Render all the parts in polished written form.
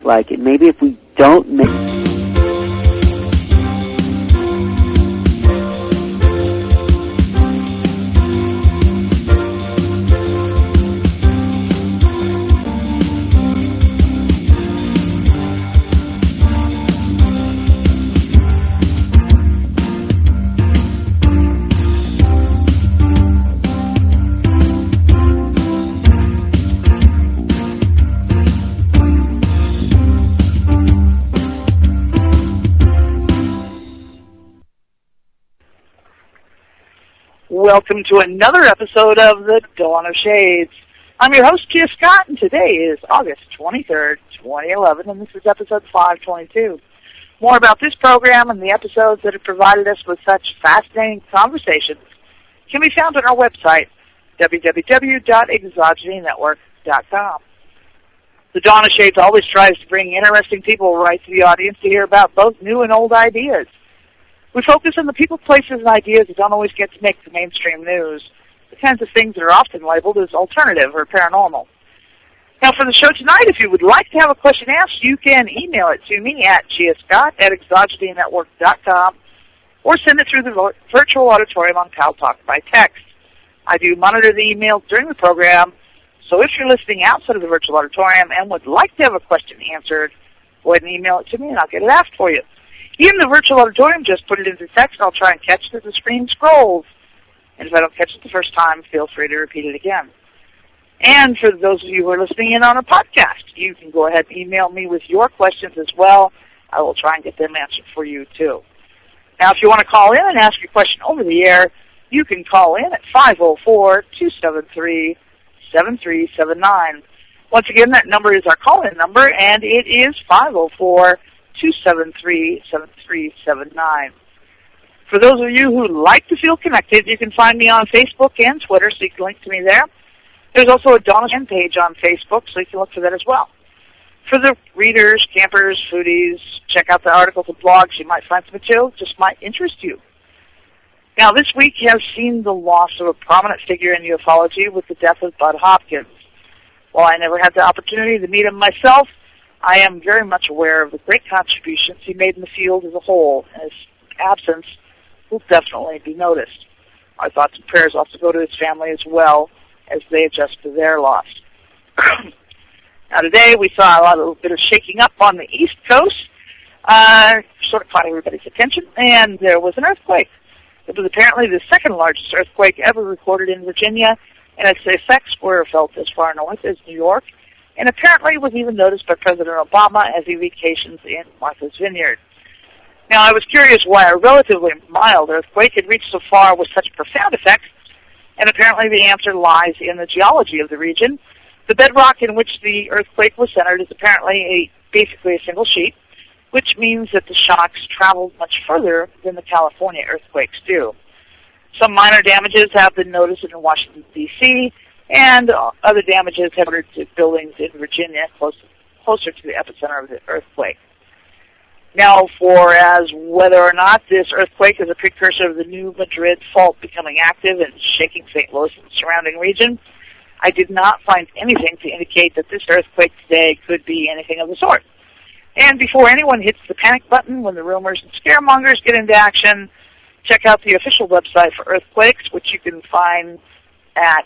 like it. Maybe if we don't make... Welcome to another episode of The Dawn of Shades. I'm your host, Gia Scott, and today is August 23rd, 2011, and this is episode 522. More about this program and the episodes that have provided us with such fascinating conversations can be found on our website, www.exogenynetwork.com. The Dawn of Shades always tries to bring interesting people right to the audience to hear about both new and old ideas. We focus on the people, places, and ideas that don't always get to make the mainstream news, the kinds of things that are often labeled as alternative or paranormal. Now, for the show tonight, if you would like to have a question asked, you can email it to me at giascott@exogenynetwork.com or send it through the virtual auditorium on Pal Talk by text. I do monitor the emails during the program, so if you're listening outside of the virtual auditorium and would like to have a question answered, go ahead and email it to me and I'll get it asked for you. Even the virtual auditorium, just put it into text, and I'll try and catch it as the screen scrolls. And if I don't catch it the first time, feel free to repeat it again. And for those of you who are listening in on a podcast, you can go ahead and email me with your questions as well. I will try and get them answered for you, too. Now, if you want to call in and ask your question over the air, you can call in at 504-273-7379. Once again, that number is our call-in number, and it is 504-273-7379. For those of you who like to feel connected, you can find me on Facebook and Twitter, so you can link to me there. There's also a Dawn page on Facebook, so you can look for that as well. For the readers, campers, foodies, check out the articles and blogs. You might find some material that just might interest you. Now, this week has seen the loss of a prominent figure in ufology with the death of Bud Hopkins. While I never had the opportunity to meet him myself, I am very much aware of the great contributions he made in the field as a whole, and his absence will definitely be noticed. Our thoughts and prayers also go to his family as well as they adjust to their loss. Now today we saw a little bit of shaking up on the East Coast, sort of caught everybody's attention, and there was an earthquake. It was apparently the second largest earthquake ever recorded in Virginia, and its effects were felt as far north as New York, and apparently was even noticed by President Obama as he vacations in Martha's Vineyard. Now, I was curious why a relatively mild earthquake had reached so far with such profound effects, and apparently the answer lies in the geology of the region. The bedrock in which the earthquake was centered is apparently basically a single sheet, which means that the shocks traveled much further than the California earthquakes do. Some minor damages have been noticed in Washington, D.C., and other damages have occurred to buildings in Virginia closer to the epicenter of the earthquake. Now, for as whether or not this earthquake is a precursor of the new Madrid fault becoming active and shaking St. Louis and the surrounding region, I did not find anything to indicate that this earthquake today could be anything of the sort. And before anyone hits the panic button when the rumors and scaremongers get into action, check out the official website for earthquakes, which you can find at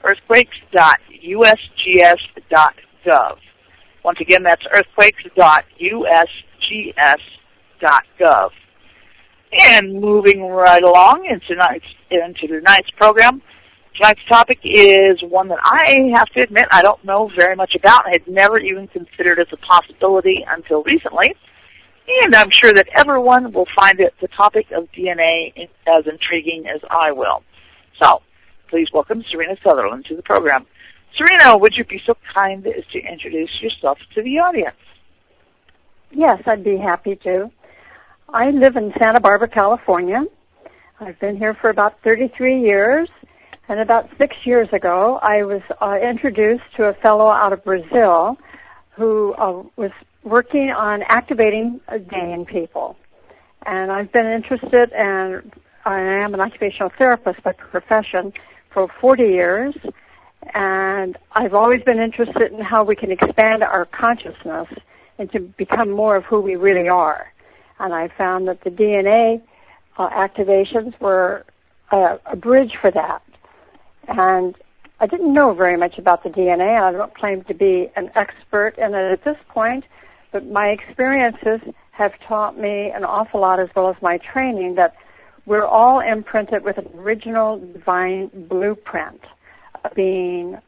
earthquakes.usgs.gov. Once again, that's earthquakes.usgs.gov. And moving right along into tonight's program, tonight's topic is one that I have to admit I don't know very much about and had never even considered as a possibility until recently. And I'm sure that everyone will find the topic of DNA as intriguing as I will. So, please welcome Serena Sutherland to the program. Serena, would you be so kind as to introduce yourself to the audience? Yes, I'd be happy to. I live in Santa Barbara, California. I've been here for about 33 years, and about 6 years ago, I was introduced to a fellow out of Brazil who was working on activating DNA in people. And I've been interested, and I am an occupational therapist by profession for 40 years, and I've always been interested in how we can expand our consciousness and to become more of who we really are. And I found that the DNA activations were a bridge for that. And I didn't know very much about the DNA. I don't claim to be an expert in it at this point, but my experiences have taught me an awful lot, as well as my training, that we're all imprinted with an original divine blueprint of being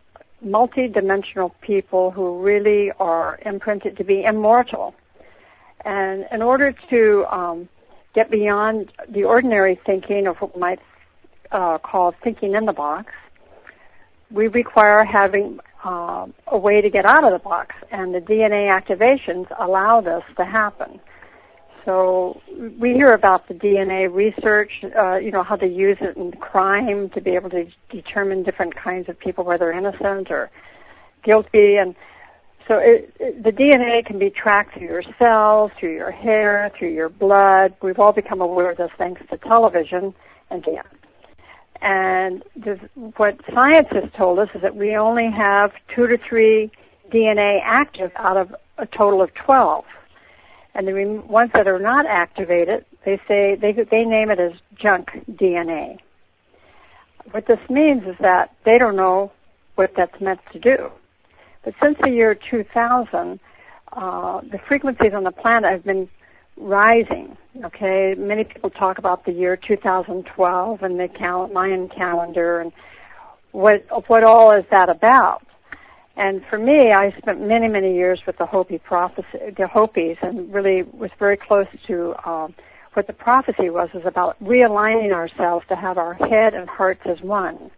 multi-dimensional people who really are imprinted to be immortal. And in order to get beyond the ordinary thinking of what we might call thinking in the box, we require having a way to get out of the box, and the DNA activations allow this to happen. So we hear about the DNA research, how they use it in crime to be able to determine different kinds of people, whether innocent or guilty. And so the DNA can be tracked through your cells, through your hair, through your blood. We've all become aware of this thanks to television and DNA. And what science has told us is that we only have 2 to 3 DNA active out of a total of 12. And the ones that are not activated, they say they name it as junk DNA. What this means is that they don't know what that's meant to do. But since the year 2000, the frequencies on the planet have been rising. Okay, many people talk about the year 2012 and the Mayan calendar, and what all is that about? And for me, I spent many, many years with the Hopis, and really was very close to what the prophecy was about realigning ourselves to have our head and hearts as one.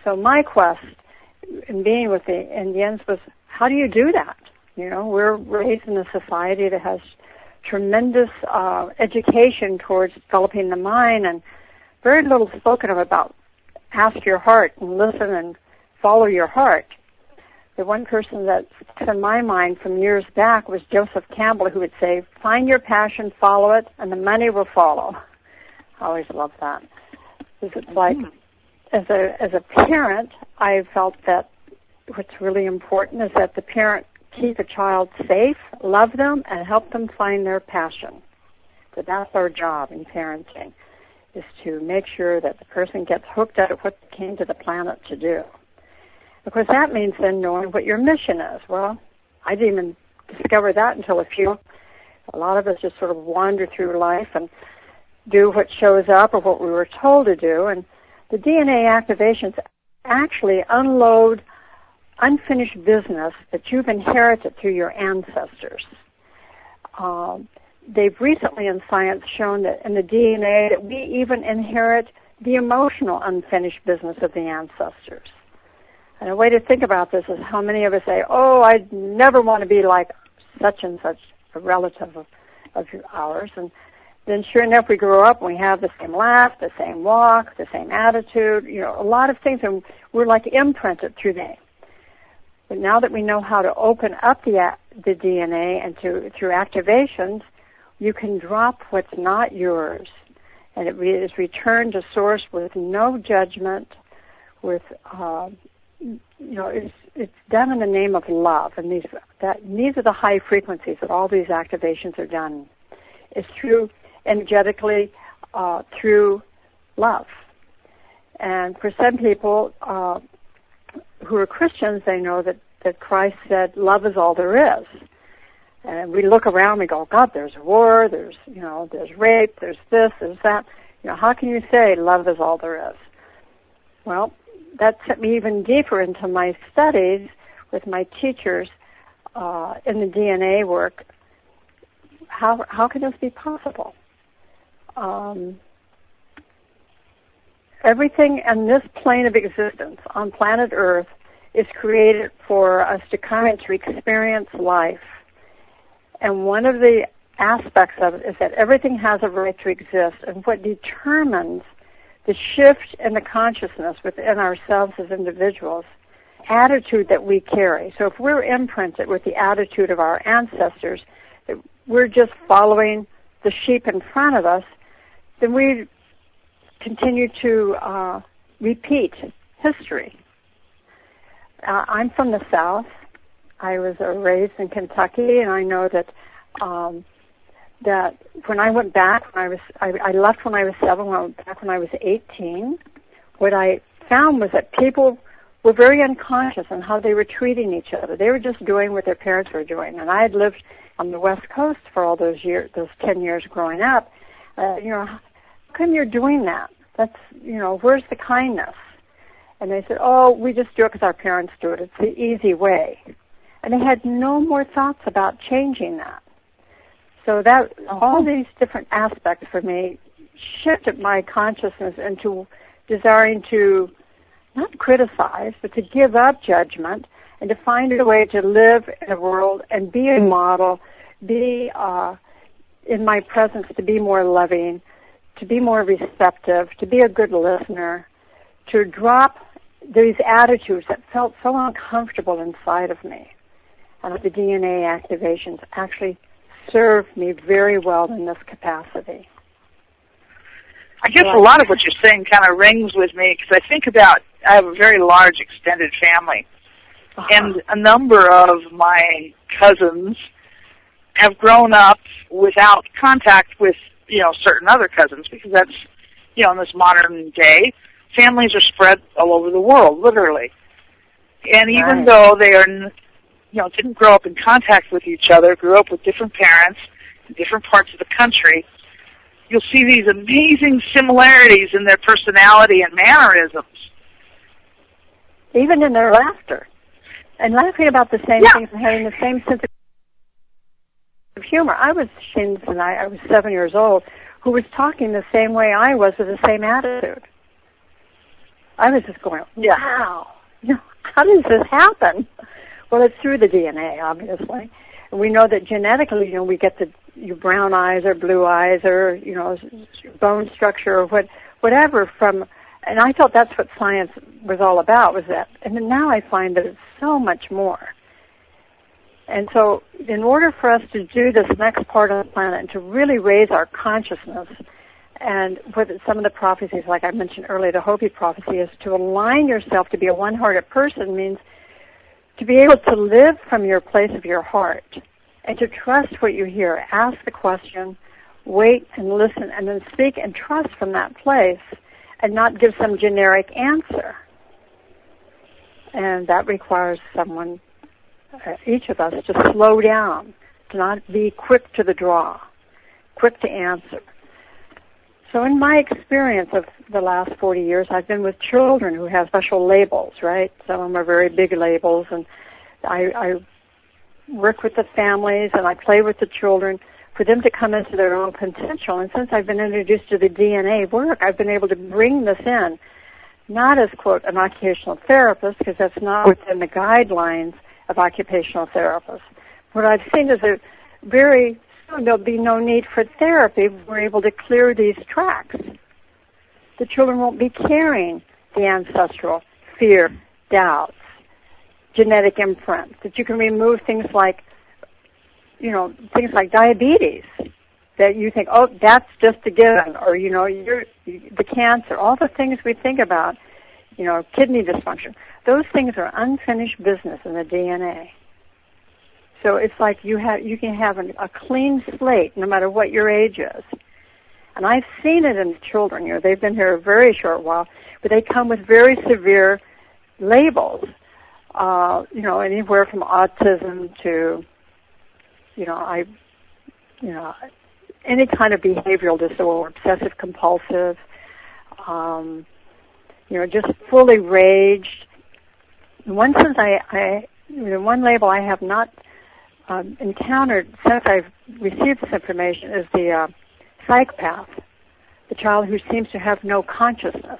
So my quest in being with the Indians was, how do you do that? We're raised in a society that has tremendous education towards developing the mind, and very little spoken of about ask your heart and listen and follow your heart. The one person that sticks in my mind from years back was Joseph Campbell, who would say, find your passion, follow it, and the money will follow. I always loved that. It's like, as a parent, I felt that what's really important is that the parent keep a child safe, love them, and help them find their passion. So that's our job in parenting, is to make sure that the person gets hooked at what they came to the planet to do. Of course, that means then knowing what your mission is. Well, I didn't even discover that until a lot of us just sort of wander through life and do what shows up or what we were told to do. And the DNA activations actually unload unfinished business that you've inherited through your ancestors. They've recently in science shown that in the DNA that we even inherit the emotional unfinished business of the ancestors. And a way to think about this is how many of us say, I never want to be like such and such a relative of ours. And then sure enough, we grow up and we have the same laugh, the same walk, the same attitude, a lot of things, and we're like imprinted through them. But now that we know how to open up the DNA and through activations, you can drop what's not yours, and it is returned to source with no judgment, with it's done in the name of love, and these are the high frequencies that all these activations are done. It's through energetically through love, and for some people who are Christians, they know that Christ said, "Love is all there is." And we look around, we go, God, there's war, there's rape, there's this, there's that. How can you say love is all there is? Well, that sent me even deeper into my studies with my teachers in the DNA work. How can this be possible? Everything in this plane of existence on planet Earth is created for us to come and to experience life. And one of the aspects of it is that everything has a right to exist. And what determines the shift in the consciousness within ourselves as individuals, attitude that we carry. So if we're imprinted with the attitude of our ancestors, that we're just following the sheep in front of us, then we continue to repeat history. I'm from the South. I was raised in Kentucky, and I know that that when I went back, I left when I was 7, when I went back when I was 18, what I found was that people were very unconscious on how they were treating each other. They were just doing what their parents were doing. And I had lived on the West Coast for all those years, those 10 years growing up. How come you're doing that? That's, where's the kindness? And they said, oh, we just do it because our parents do it. It's the easy way. And they had no more thoughts about changing that. So that all these different aspects for me shifted my consciousness into desiring to not criticize, but to give up judgment and to find a way to live in a world and be a model, be in my presence, to be more loving, to be more receptive, to be a good listener, to drop these attitudes that felt so uncomfortable inside of me. And the DNA activations actually served me very well in this capacity. I guess a lot of what you're saying kind of rings with me, because I think about, I have a very large extended family, and a number of my cousins have grown up without contact with, certain other cousins, because that's, in this modern day, families are spread all over the world, literally. And even though they are, didn't grow up in contact with each other, grew up with different parents in different parts of the country, you'll see these amazing similarities in their personality and mannerisms. Even in their laughter. And laughing about the same things and having the same sense of humor. I was I was 7 years old, who was talking the same way I was with the same attitude. I was just going, wow, how does this happen? Well, it's through the DNA, obviously. And we know that genetically, we get your brown eyes or blue eyes or, bone structure or whatever from, and I thought that's what science was all about, was that. And then now I find that it's so much more. And so in order for us to do this next part of the planet and to really raise our consciousness, and with some of the prophecies, like I mentioned earlier, the Hopi prophecy is to align yourself to be a one-hearted person means to be able to live from your place of your heart and to trust what you hear. Ask the question, wait and listen, and then speak and trust from that place and not give some generic answer. And that requires someone, each of us, to slow down, to not be quick to the draw, quick to answer. So in my experience of the last 40 years, I've been with children who have special labels, right? Some of them are very big labels, and I work with the families and I play with the children for them to come into their own potential. And since I've been introduced to the DNA work, I've been able to bring this in, not as, quote, an occupational therapist, because that's not within the guidelines of occupational therapists. What I've seen is there'll be no need for therapy. We're able to clear these tracks. The children won't be carrying the ancestral fear, doubts, genetic imprints. That you can remove things like, things like diabetes, that you think, oh, that's just a given, or, the cancer, all the things we think about, kidney dysfunction. Those things are unfinished business in the DNA. So it's like you can have a clean slate no matter what your age is. And I've seen it in the children. They've been here a very short while, but they come with very severe labels. Anywhere from autism to, any kind of behavioral disorder, obsessive compulsive, just fully raged. In one sense, one label I have not encountered since I've received this information is the psychopath, the child who seems to have no consciousness.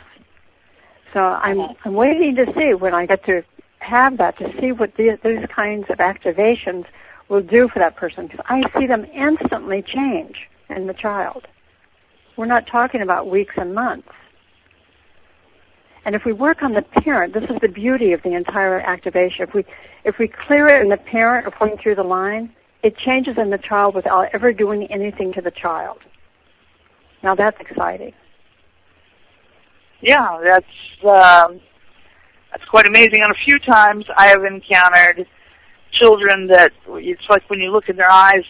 So I'm waiting to see when I get to have that, to see what these kinds of activations will do for that person, because I see them instantly change in the child. We're not talking about weeks and months. And if we work on the parent, this is the beauty of the entire activation. If we clear it in the parent or pulling through the line, it changes in the child without ever doing anything to the child. Now that's exciting. Yeah, that's quite amazing. And a few times I have encountered children that it's like when you look in their eyes,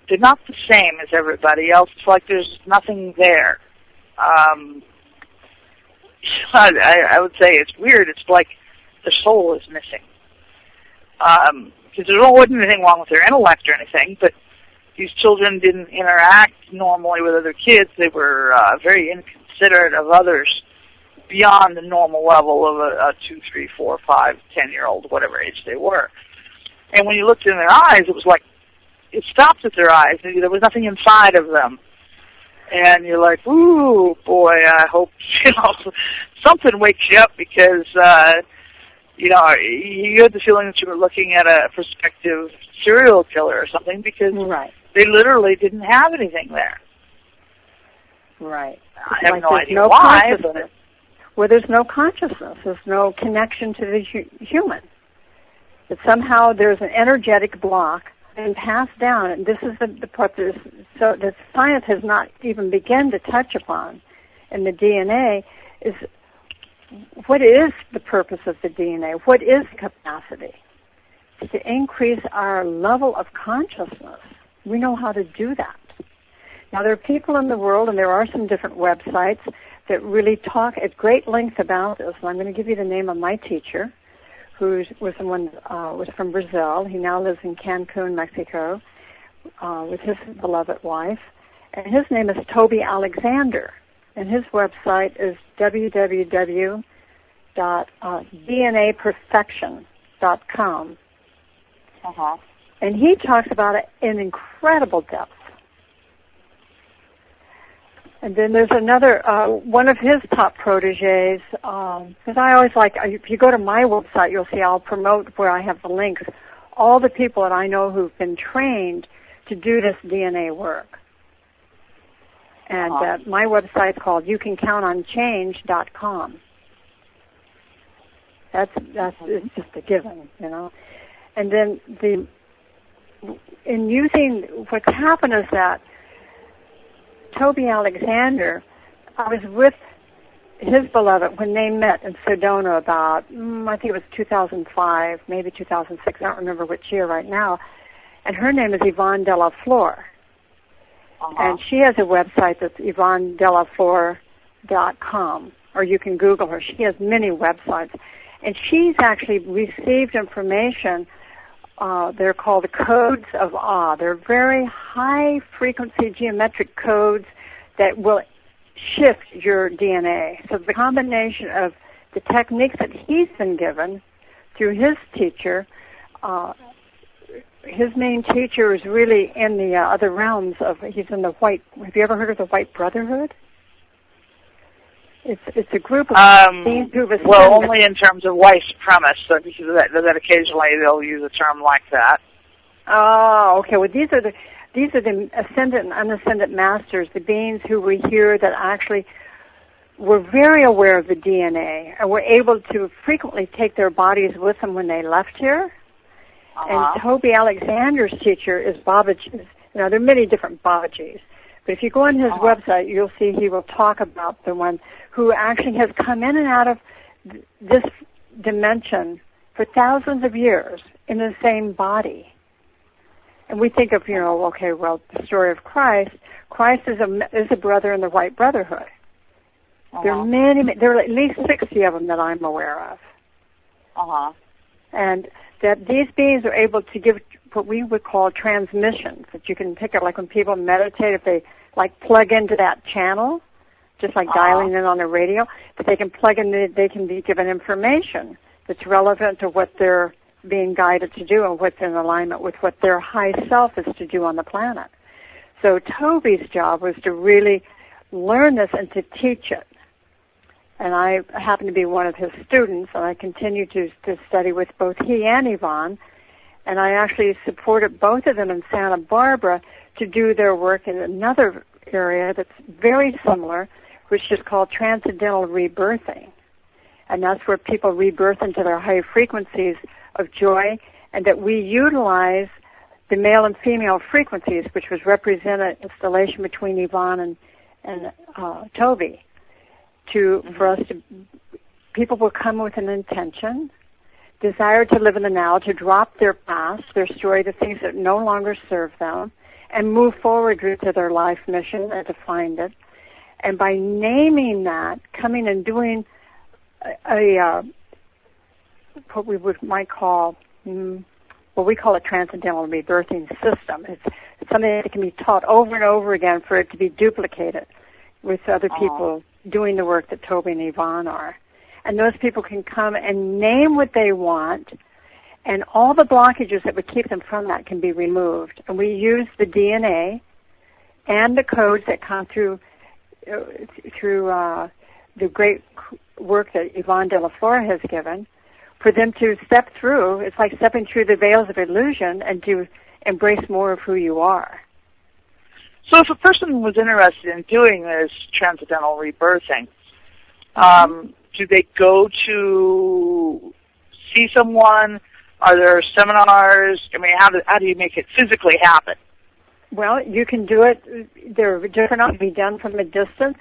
they're not the same as everybody else. It's like there's nothing there. I would say it's weird. It's like their soul is missing. Because there wasn't anything wrong with their intellect or anything, but these children didn't interact normally with other kids. They were very inconsiderate of others beyond the normal level of a 2, 3, 4, 5, 10-year-old, whatever age they were. And when you looked in their eyes, it was like it stopped at their eyes. There was nothing inside of them. And you're like, ooh, boy, I hope, something wakes you up because, you had the feeling that you were looking at a prospective serial killer or something because they literally didn't have anything there. Right. I have no idea why. Well, there's no consciousness. There's no connection to the human. That somehow there's an energetic block and passed down, and this is the part that science has not even begun to touch upon in the DNA, is what is the purpose of the DNA? What is capacity? It's to increase our level of consciousness. We know how to do that. Now, there are people in the world, and there are some different websites that really talk at great length about this, and I'm going to give you the name of my teacher, who was from Brazil. He now lives in Cancun, Mexico, with his beloved wife. And his name is Toby Alexander. And his website is www.dnaperfection.com. And he talks about it in incredible depth. And then there's another, one of his top proteges, because I always like, if you go to my website, you'll see I'll promote where I have the links, all the people that I know who've been trained to do this DNA work. And my website's called youcancountonchange.com. It's just a given, And then in using, what's happened is that Toby Alexander, I was with his beloved when they met in Sedona about, I think it was 2005, maybe 2006, I don't remember which year right now, and her name is Yvonne Della Flor. And she has a website that's YvonneDellaFlor.com, or you can Google her. She has many websites. And she's actually received information. They're called codes of awe. They're very high-frequency geometric codes that will shift your DNA. So the combination of the techniques that he's been given through his teacher, his main teacher is really in the other realms of, he's in the white, have you ever heard of the White Brotherhood? It's a group of beings who've ascended. Well, only in terms of white supremacists, so because that occasionally they'll use a term like that. Oh, okay. Well, these are the ascendant and unascendant masters, the beings who we hear that actually were very aware of the DNA and were able to frequently take their bodies with them when they left here. And Toby Alexander's teacher is Babaji. There are many different Babajis. But if you go on his website, you'll see he will talk about the one who actually has come in and out of this dimension for thousands of years in the same body. And we think of, the story of Christ. Christ is a brother in the White Brotherhood. There are there are at least 60 of them that I'm aware of. And that these beings are able to give what we would call transmissions, that you can pick up, like when people meditate, if they plug into that channel, just like dialing in on the radio, that they can plug in, they can be given information that's relevant to what they're being guided to do and what's in alignment with what their high self is to do on the planet. So Toby's job was to really learn this and to teach it. And I happen to be one of his students, and I continue to study with both he and Yvonne. And I actually supported both of them in Santa Barbara to do their work in another area that's very similar, which is called transcendental rebirthing. And that's where people rebirth into their high frequencies of joy, and that we utilize the male and female frequencies, which was represented in installation between Yvonne and Toby, for us to, people will come with an intention. desire to live in the now, to drop their past, their story, the things that no longer serve them, and move forward to their life mission and to find it. And by naming that, coming and doing what we might call, we call it transcendental rebirthing system. It's something that can be taught over and over again for it to be duplicated with other people doing the work that Toby and Yvonne are. And those people can come and name what they want, and all the blockages that would keep them from that can be removed. And we use the DNA and the codes that come through the great work that Yvonne de la Flora has given, for them to step through. It's like stepping through the veils of illusion and to embrace more of who you are. So if a person was interested in doing this transcendental rebirthing, do they go to see someone? Are there seminars? I mean, how do you make it physically happen? Well, you can do it. There are different options to be done from a distance.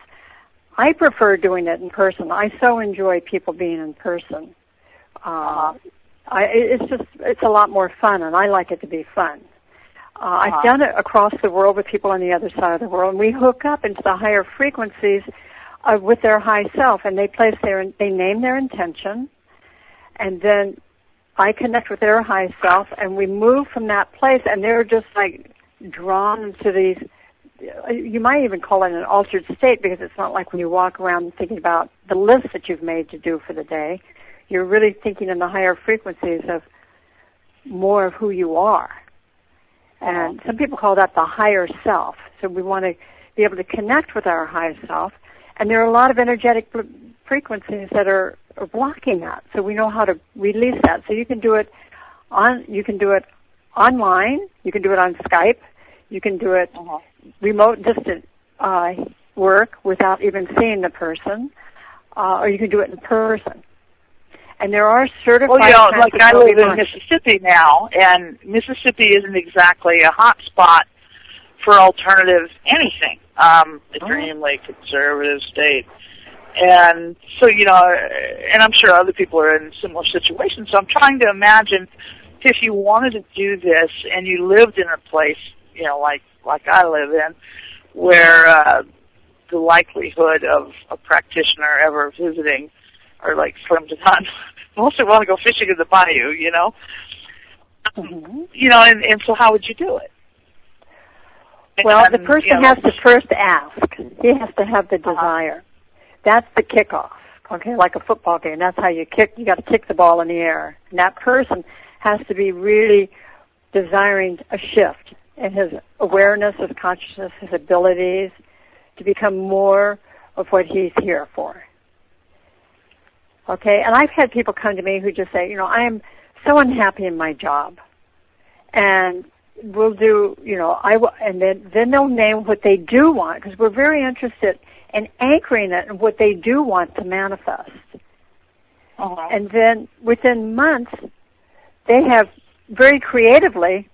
I prefer doing it in person. I so enjoy people being in person. It's a lot more fun, and I like it to be fun. I've done it across the world with people on the other side of the world, and we hook up into the higher frequencies with their high self, and they name their intention, and then I connect with their high self, and we move from that place, and they're just like drawn to these. You might even call it an altered state, because it's not like when you walk around thinking about the list that you've made to do for the day. You're really thinking in the higher frequencies of more of who you are. And some people call that the higher self. So we want to be able to connect with our higher self. And there are a lot of energetic frequencies that are blocking that. So we know how to release that. So you can do it online. You can do it on Skype. You can do it remote, distant work without even seeing the person. Or you can do it in person. And there are certified... Well, like I live in Mississippi now, and Mississippi isn't exactly a hot spot for alternative anything. Extremely conservative state. And so, and I'm sure other people are in similar situations, so I'm trying to imagine if you wanted to do this and you lived in a place, like I live in, where the likelihood of a practitioner ever visiting are like slim to none. Most want to go fishing in the bayou, and so how would you do it? Well, the person has to first ask. He has to have the desire. That's the kickoff. Okay, like a football game. That's how you kick. You got to kick the ball in the air. And that person has to be really desiring a shift in his awareness, his consciousness, his abilities to become more of what he's here for. Okay, and I've had people come to me who just say, I am so unhappy in my job, and we'll do, and then they'll name what they do want, because we're very interested in anchoring it in what they do want to manifest. And then within months, they have very creatively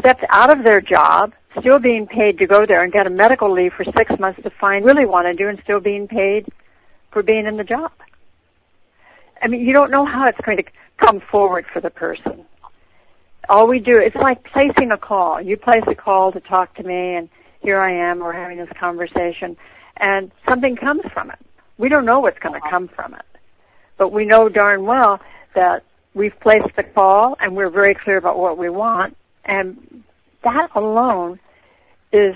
stepped out of their job, still being paid to go there, and get a medical leave for 6 months to find what they really want to do, and still being paid for being in the job. I mean, you don't know how it's going to come forward for the person. All we do, it's like placing a call. You place a call to talk to me, and here I am, we're having this conversation, and something comes from it. We don't know what's going to come from it, but we know darn well that we've placed the call, and we're very clear about what we want, and that alone is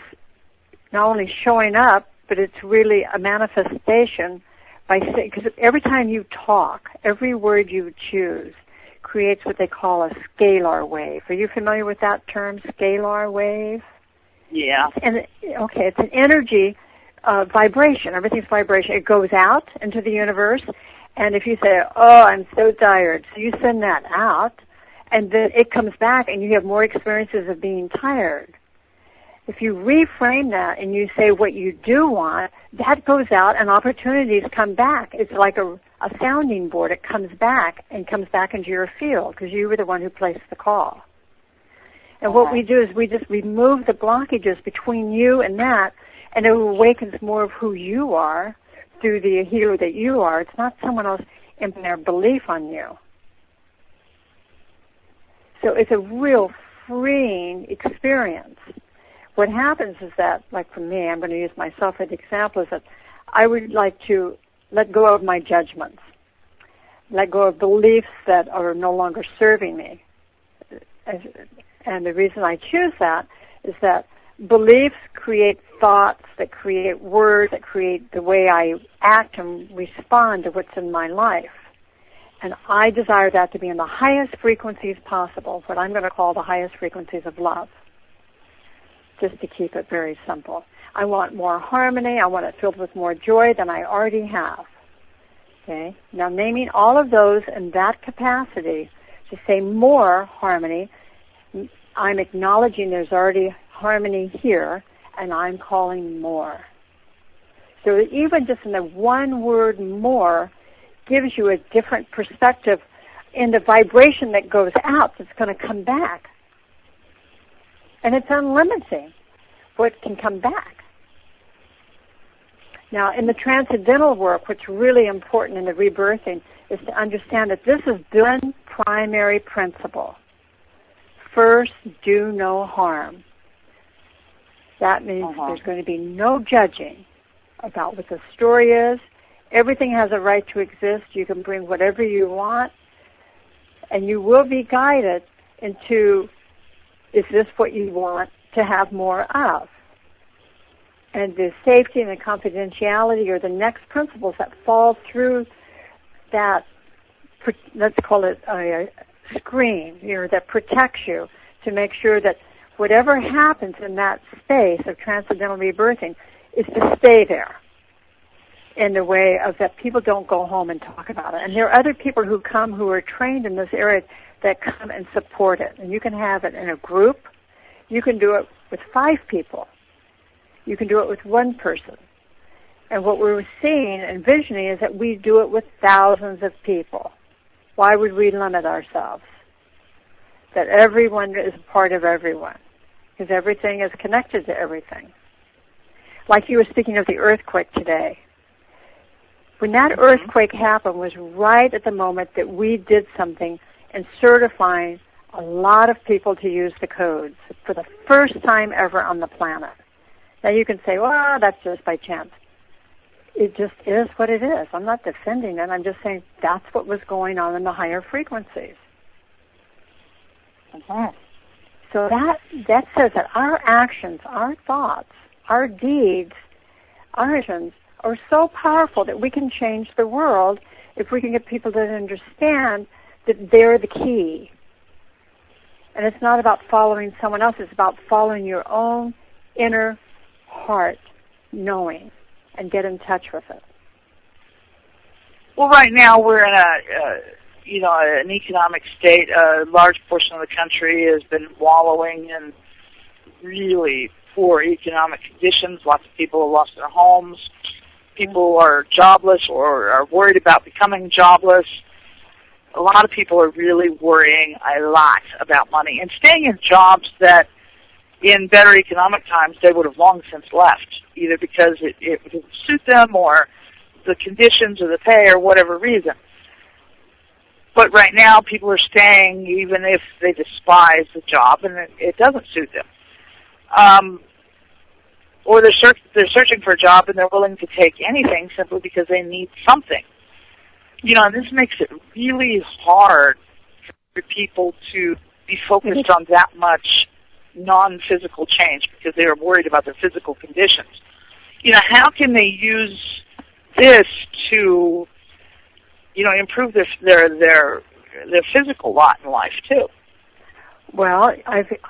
not only showing up, but it's really a manifestation. Because every time you talk, every word you choose creates what they call a scalar wave. Are you familiar with that term, scalar wave? Yeah. It's an energy vibration. Everything's vibration. It goes out into the universe, and if you say, I'm so tired, so you send that out, and then it comes back, and you have more experiences of being tired. If you reframe that and you say what you do want, that goes out and opportunities come back. It's like a sounding board. It comes back and comes back into your field because you were the one who placed the call. And what we do is we just remove the blockages between you and that, and it awakens more of who you are through the healer that you are. It's not someone else implementing their belief on you. So it's a real freeing experience. What happens is that, like for me, I'm going to use myself as an example, is that I would like to let go of my judgments, let go of beliefs that are no longer serving me. And the reason I choose that is that beliefs create thoughts, that create words, that create the way I act and respond to what's in my life. And I desire that to be in the highest frequencies possible, what I'm going to call the highest frequencies of love, just to keep it very simple. I want more harmony. I want it filled with more joy than I already have. Okay? Now, naming all of those in that capacity, to say more harmony, I'm acknowledging there's already harmony here, and I'm calling more. So even just in the one word more gives you a different perspective in the vibration that goes out that's going to come back. And it's unlimited what can come back. Now, in the transcendental work, what's really important in the rebirthing is to understand that this is the one primary principle. First, do no harm. That means there's going to be no judging about what the story is. Everything has a right to exist. You can bring whatever you want, and you will be guided into, is this what you want to have more of? And the safety and the confidentiality are the next principles that fall through that, let's call it a screen, that protects you to make sure that whatever happens in that space of transcendental rebirthing is to stay there in the way of that people don't go home and talk about it. And there are other people who come who are trained in this area that come and support it. And you can have it in a group. You can do it with 5 people. You can do it with one person. And what we're seeing and envisioning is that we do it with thousands of people. Why would we limit ourselves? That everyone is part of everyone, because everything is connected to everything. Like you were speaking of the earthquake today. When that earthquake happened was right at the moment that we did something in certifying a lot of people to use the codes for the first time ever on the planet. Now you can say, well, that's just by chance. It just is what it is. I'm not defending it. I'm just saying that's what was going on in the higher frequencies. So that says that our actions, our thoughts, our deeds, our actions are so powerful that we can change the world if we can get people to understand that they're the key. And it's not about following someone else. It's about following your own inner heart knowing and get in touch with it. Well, right now we're in an economic state. A large portion of the country has been wallowing in really poor economic conditions. Lots of people have lost their homes. People are jobless or are worried about becoming jobless. A lot of people are really worrying a lot about money and staying in jobs that in better economic times they would have long since left, either because it would suit them or the conditions or the pay or whatever reason. But right now people are staying even if they despise the job and it doesn't suit them. Or they're searching for a job and they're willing to take anything simply because they need something. And this makes it really hard for people to be focused on that much non-physical change because they are worried about their physical conditions. How can they use this to, improve their physical lot in life too? Well,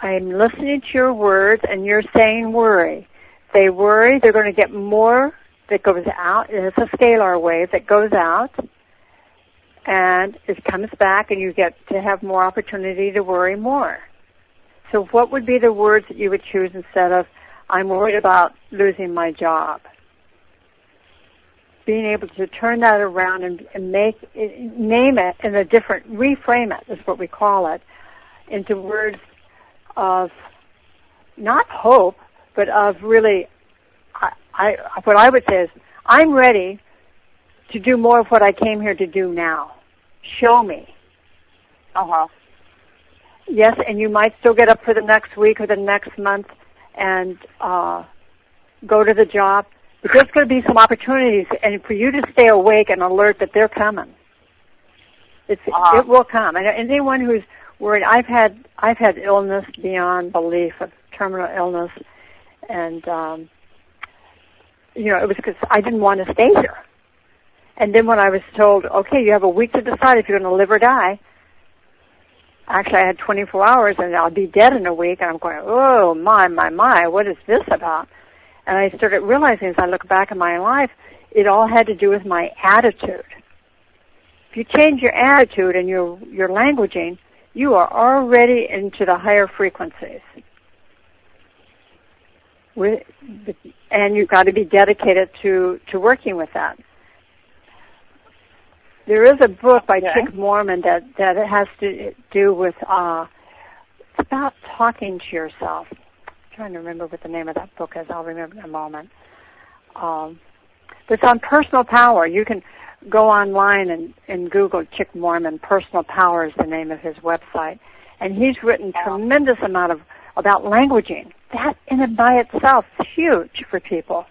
I'm listening to your words, and you're saying worry. They worry they're going to get more that goes out. It's a scalar wave that goes out, and it comes back, and you get to have more opportunity to worry more. So what would be the words that you would choose instead of, I'm worried about losing my job? Being able to turn that around and name it in a different, reframe it is what we call it, into words of not hope, but of really, what I would say is, I'm ready to do more of what I came here to do now. Show me. Yes, and you might still get up for the next week or the next month and go to the job. But there's going to be some opportunities, and for you to stay awake and alert that they're coming. It will come. And anyone who's worried, I've had illness beyond belief, of terminal illness, and it was because I didn't want to stay here. And then when I was told, okay, you have a week to decide if you're going to live or die. Actually, I had 24 hours, and I'll be dead in a week. And I'm going, oh, my, what is this about? And I started realizing as I look back at my life, it all had to do with my attitude. If you change your attitude and your languaging, you are already into the higher frequencies. And you've got to be dedicated to working with that. There is a book by Chick Mormon that it has to do with, it's about talking to yourself. I'm trying to remember what the name of that book is. I'll remember in a moment. It's on personal power. You can go online and Google Chick Mormon. Personal Power is the name of his website. And he's written tremendous amount about languaging. That in and by itself is huge for people.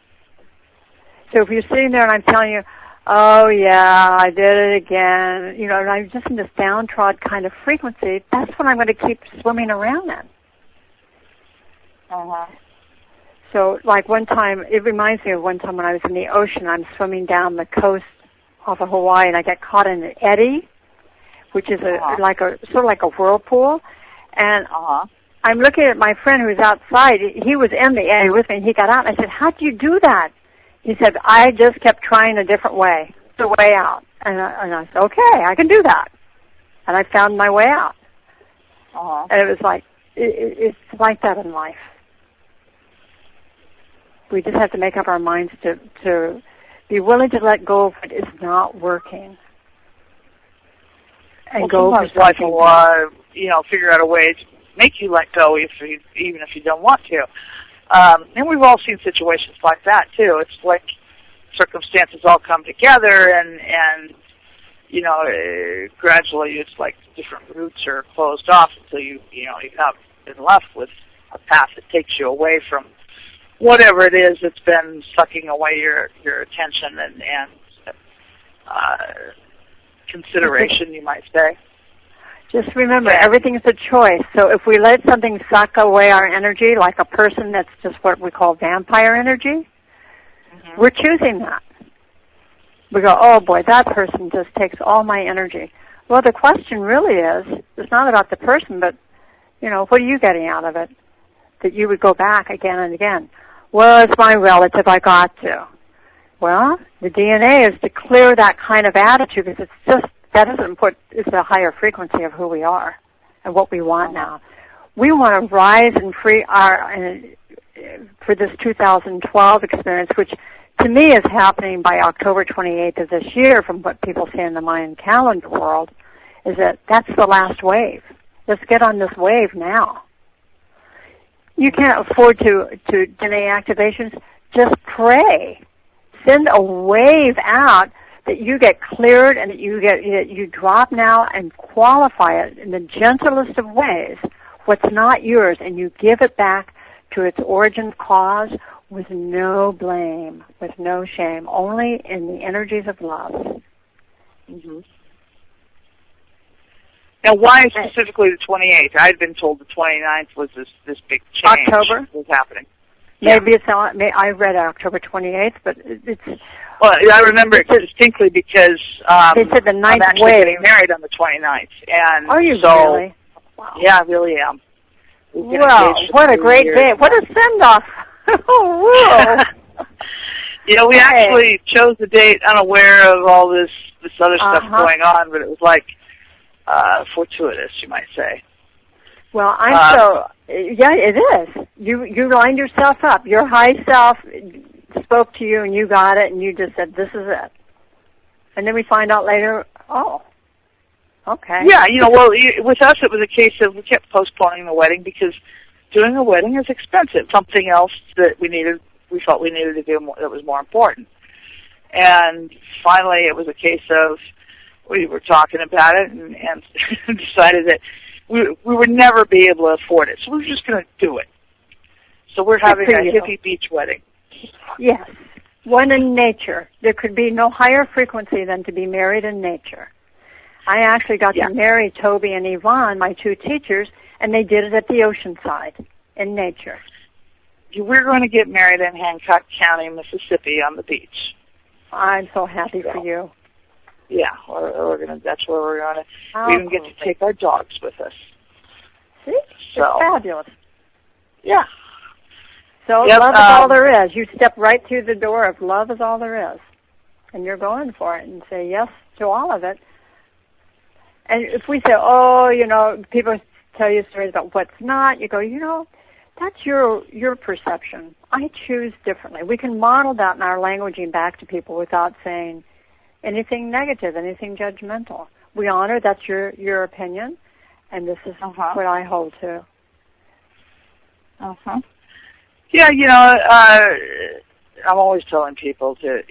So if you're sitting there and I'm telling you, oh yeah, I did it again, and I'm just in this downtrodden kind of frequency, that's what I'm going to keep swimming around in. So like one time, it reminds me of one time when I was in the ocean, I'm swimming down the coast off of Hawaii, and I got caught in an eddy, which is sort of like a whirlpool, and I'm looking at my friend who's outside. He was in the eddy with me, and he got out, and I said, how'd you do that? He said, I just kept trying a different way, the way out. And I said, okay, I can do that. And I found my way out. And it was like, it's like that in life. We just have to make up our minds to be willing to let go of what is not working. And go for sometimes life will, figure out a way to make you let go, even if you don't want to. And we've all seen situations like that too. It's like circumstances all come together, and gradually it's like different routes are closed off until you have been left with a path that takes you away from whatever it is that's been sucking away your attention and consideration, you might say. Just remember, everything is a choice. So if we let something suck away our energy, like a person that's just what we call vampire energy, we're choosing that. We go, oh boy, that person just takes all my energy. Well, the question really is, it's not about the person, but, what are you getting out of it? That you would go back again and again. Well, it's my relative, I got to. Well, the DNA is to clear that kind of attitude, because it's just, it's a higher frequency of who we are and what we want now. We want to rise and free for this 2012 experience, which to me is happening by October 28th of this year, from what people say in the Mayan calendar world, is that's the last wave. Let's get on this wave now. You can't afford to DNA activations. Just pray. Send a wave out that you get cleared and that you drop now and qualify it in the gentlest of ways, what's not yours, and you give it back to its origin cause with no blame, with no shame, only in the energies of love. Now, why specifically the 28th? I had been told the 29th was this big change October was happening. Maybe it's not. I read October 28th, but it's. Well, I remember it distinctly because they said the ninth I'm actually wave. getting married on the 29th, and are you so, really? Wow. Yeah, I really am. Well, what a great day! What a send-off! Oh, whoa. We actually chose the date unaware of all this other stuff going on, but it was like fortuitous, you might say. Well, yeah, it is. You lined yourself up. Your high self spoke to you, and you got it, and you just said, this is it. And then we find out later, oh, okay. Yeah, well, with us it was a case of we kept postponing the wedding because doing a wedding is expensive. Something else that we felt we needed to do that was more important. And finally it was a case of we were talking about it and decided that we would never be able to afford it. So we were just going to do it. So we're having a hippie beach wedding. Yes. One in nature. There could be no higher frequency than to be married in nature. I actually got to marry Toby and Yvonne, my two teachers, and they did it at the oceanside in nature. We're going to get married in Hancock County, Mississippi, on the beach. I'm so happy for you. Yeah, that's where we're going to. We even get to take our dogs with us. See? It's fabulous. Yeah. So love is all there is. You step right through the door of love is all there is. And you're going for it and say yes to all of it. And if we say, people tell you stories about what's not, you go, that's your perception. I choose differently. We can model that in our languaging back to people without saying anything negative, anything judgmental. We honor that's your opinion, and this is what I hold to. Yeah, I'm always telling people to,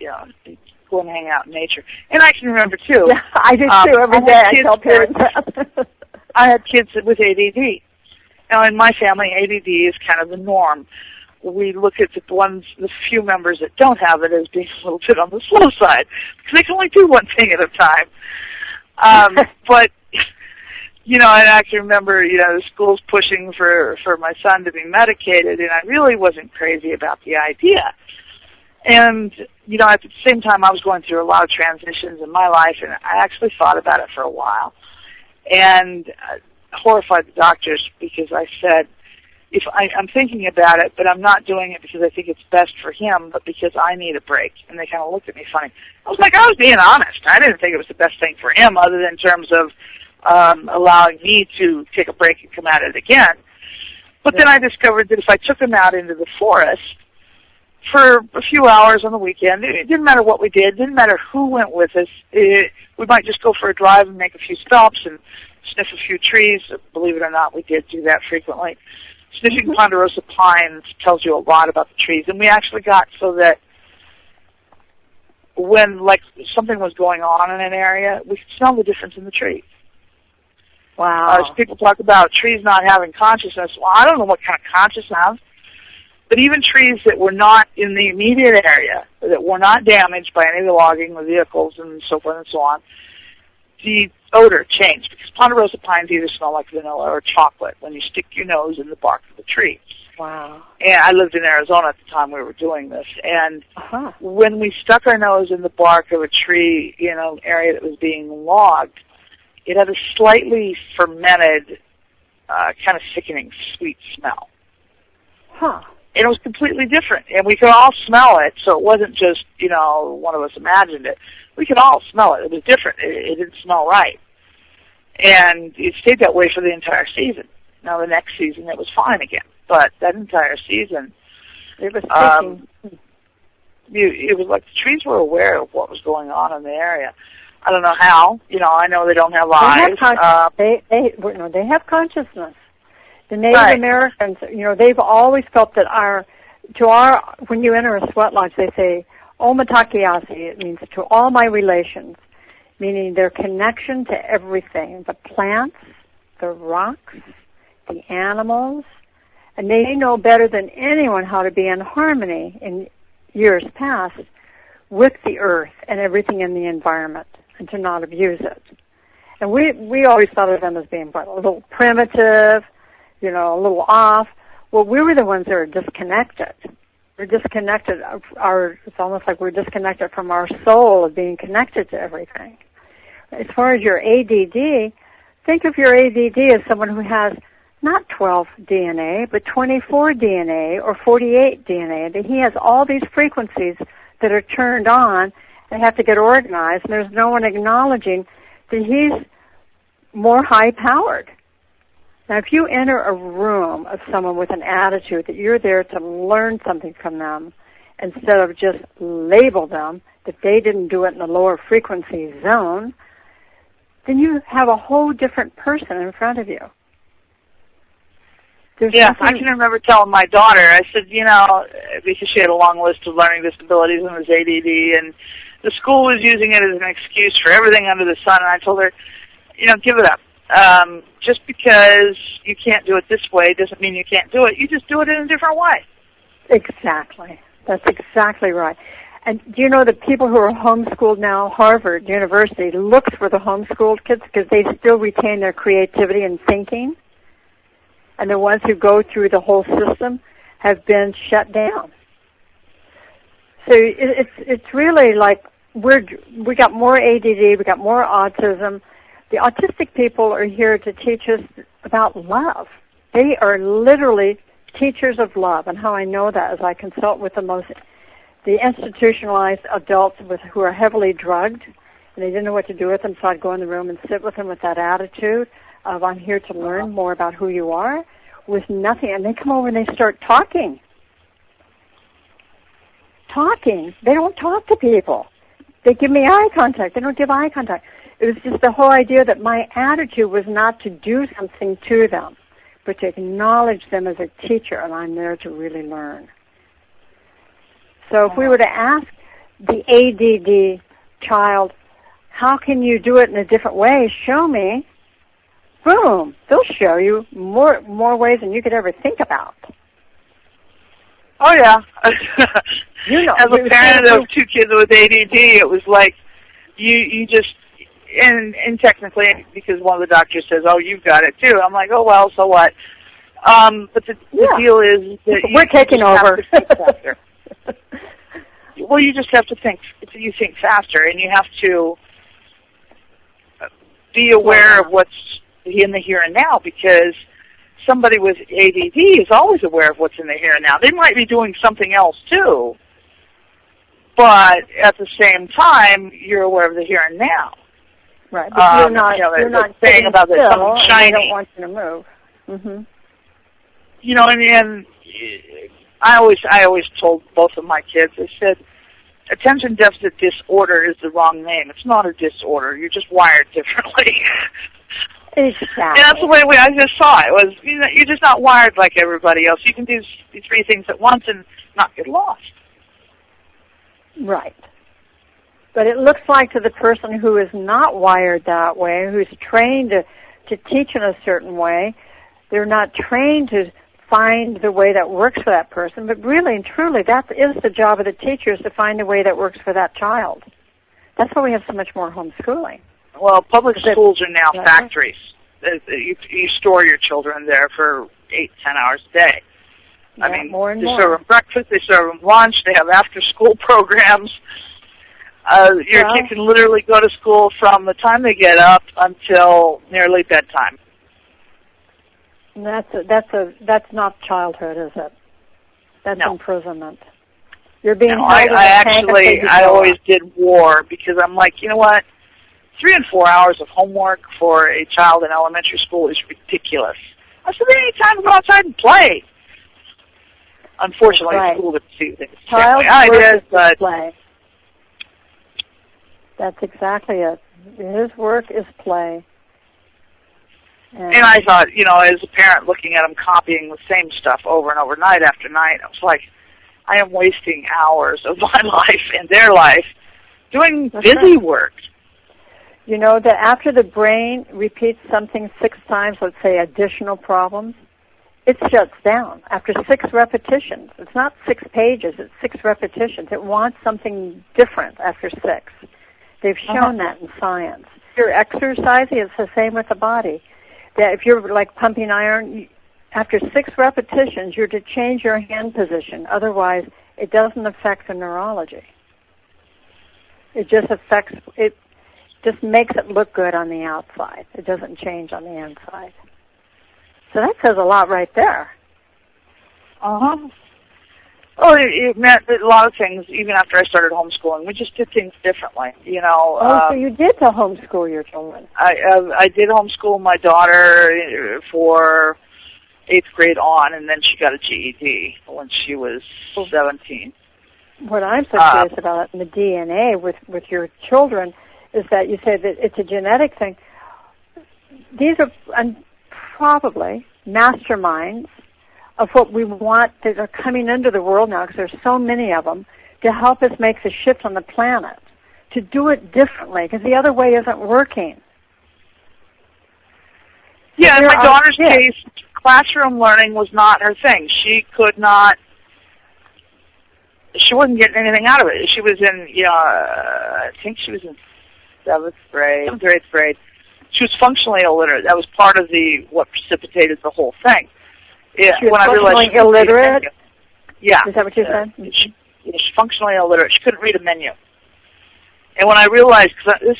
go and hang out in nature. And I can remember, too. Yeah, I do, too. Every day I tell parents that. I had kids with ADD. Now, in my family, ADD is kind of the norm. We look at the few members that don't have it as being a little bit on the slow side, because they can only do one thing at a time. But, I can remember, the school's pushing for my son to be medicated, and I really wasn't crazy about the idea. And, at the same time, I was going through a lot of transitions in my life, and I actually thought about it for a while. And horrified the doctors because I said, I'm thinking about it, but I'm not doing it because I think it's best for him, but because I need a break. And they kind of looked at me funny. I was like, I was being honest. I didn't think it was the best thing for him other than in terms of allowing me to take a break and come at it again. But then I discovered that if I took him out into the forest for a few hours on the weekend, it didn't matter what we did, it didn't matter who went with us. We might just go for a drive and make a few stops and sniff a few trees. Believe it or not, we did do that frequently. Sniffing ponderosa pines tells you a lot about the trees. And we actually got so that when, something was going on in an area, we could smell the difference in the trees. Wow. People talk about trees not having consciousness. Well, I don't know what kind of consciousness they have, but even trees that were not in the immediate area, that were not damaged by any of the logging or vehicles and so forth and so on, the odor changed, because ponderosa pines either smell like vanilla or chocolate when you stick your nose in the bark of the tree. Wow. And I lived in Arizona at the time we were doing this, and when we stuck our nose in the bark of a tree, area that was being logged, it had a slightly fermented, kind of sickening sweet smell. And it was completely different, and we could all smell it, so it wasn't just, one of us imagined it. We could all smell it. It was different. It didn't smell right. And it stayed that way for the entire season. Now, the next season, it was fine again. But that entire season, it was it was like the trees were aware of what was going on in the area. I don't know how. I know they don't have eyes. They have consciousness. The Native Americans, they've always felt that when you enter a sweat lodge, they say, Omatakiasi, it means to all my relations, meaning their connection to everything, the plants, the rocks, the animals, and they know better than anyone how to be in harmony in years past with the earth and everything in the environment and to not abuse it. And we always thought of them as being a little primitive, a little off. Well, we were the ones that are disconnected. We're disconnected. It's almost like we're disconnected from our soul of being connected to everything. As far as your ADD, think of your ADD as someone who has not 12 DNA, but 24 DNA or 48 DNA. That he has all these frequencies that are turned on and have to get organized, and there's no one acknowledging that he's more high-powered. Now, if you enter a room of someone with an attitude that you're there to learn something from them instead of just label them, that they didn't do it in the lower frequency zone, then you have a whole different person in front of you. I can remember telling my daughter, I said, because she had a long list of learning disabilities and was ADD, and the school was using it as an excuse for everything under the sun, and I told her, give it up. Just because you can't do it this way doesn't mean you can't do it. You just do it in a different way. Exactly. That's exactly right. And do you know the people who are homeschooled now, Harvard University looks for the homeschooled kids because they still retain their creativity and thinking. And the ones who go through the whole system have been shut down. So it's really like we got more ADD, we got more autism. The autistic people are here to teach us about love. They are literally teachers of love. And how I know that is I consult with the institutionalized adults who are heavily drugged, and they didn't know what to do with them, so I'd go in the room and sit with them with that attitude of I'm here to learn more about who you are, with nothing. And they come over and they start talking. They don't talk to people. They give me eye contact. They don't give eye contact. It was just the whole idea that my attitude was not to do something to them, but to acknowledge them as a teacher, and I'm there to really learn. So if we were to ask the ADD child, how can you do it in a different way? Show me. Boom. They'll show you more ways than you could ever think about. Oh, yeah. You know, as a parent of two kids with ADD, it was like you just, and technically, because one of the doctors says, oh, you've got it too. I'm like, oh, well, so what? But the deal is that we're taking over. Well, you just have to think. You think faster, and you have to be aware of what's in the here and now, because somebody with ADD is always aware of what's in the here and now. They might be doing something else too, but at the same time, you're aware of the here and now. Right, but you're not saying about that something shiny. I don't want you to move. Mm-hmm. You know, and I always told both of my kids, I said, attention deficit disorder is the wrong name. It's not a disorder. You're just wired differently. Exactly. And that's the way I just saw it. Was you're just not wired like everybody else. You can do three things at once and not get lost. Right. But it looks like to the person who is not wired that way, who's trained to teach in a certain way, they're not trained to find the way that works for that person. But really and truly, that is the job of the teacher, is to find the way that works for that child. That's why we have so much more homeschooling. Well, public schools are now factories. You store your children there for 8-10 hours a day. I mean, they serve them breakfast, they serve them lunch, they have after-school programs. Your kid can literally go to school from the time they get up until nearly bedtime. That's not childhood, is it? That's imprisonment. You're being I always did war, because I'm like, you know what? 3 and 4 hours of homework for a child in elementary school is ridiculous. I said, they need time to go outside and play. Unfortunately, school didn't see things. I did, but play. That's exactly it. His work is play. And I thought, as a parent looking at them copying the same stuff over and over, night after night, I was like, I am wasting hours of my life and their life doing busy work. You know that after the brain repeats something 6 times, let's say additional problems, it shuts down after 6 repetitions. It's not 6 pages, it's 6 repetitions. It wants something different after 6. They've shown that in science. If you're exercising, it's the same with the body. That if you're like pumping iron, after 6 repetitions, you're to change your hand position. Otherwise, it doesn't affect the neurology. It just just makes it look good on the outside. It doesn't change on the inside. So that says a lot right there. Uh-huh. Oh, it meant a lot of things, even after I started homeschooling. We just did things differently, so you did to homeschool your children. I did homeschool my daughter for 8th grade on, and then she got a GED when she was 17. What I'm so curious about in the DNA with your children is that you say that it's a genetic thing. These are probably masterminds of what we want that are coming into the world now, because there's so many of them, to help us make the shift on the planet, to do it differently, because the other way isn't working. Yeah, in my daughter's case, classroom learning was not her thing. She wasn't getting anything out of it. She was in, I think she was in 7th grade, 7th or 8th grade. She was functionally illiterate. That was part of what precipitated the whole thing. Yeah, she was functionally illiterate? Yeah. Is that what you said? She's functionally illiterate. She couldn't read a menu. And when I realized, because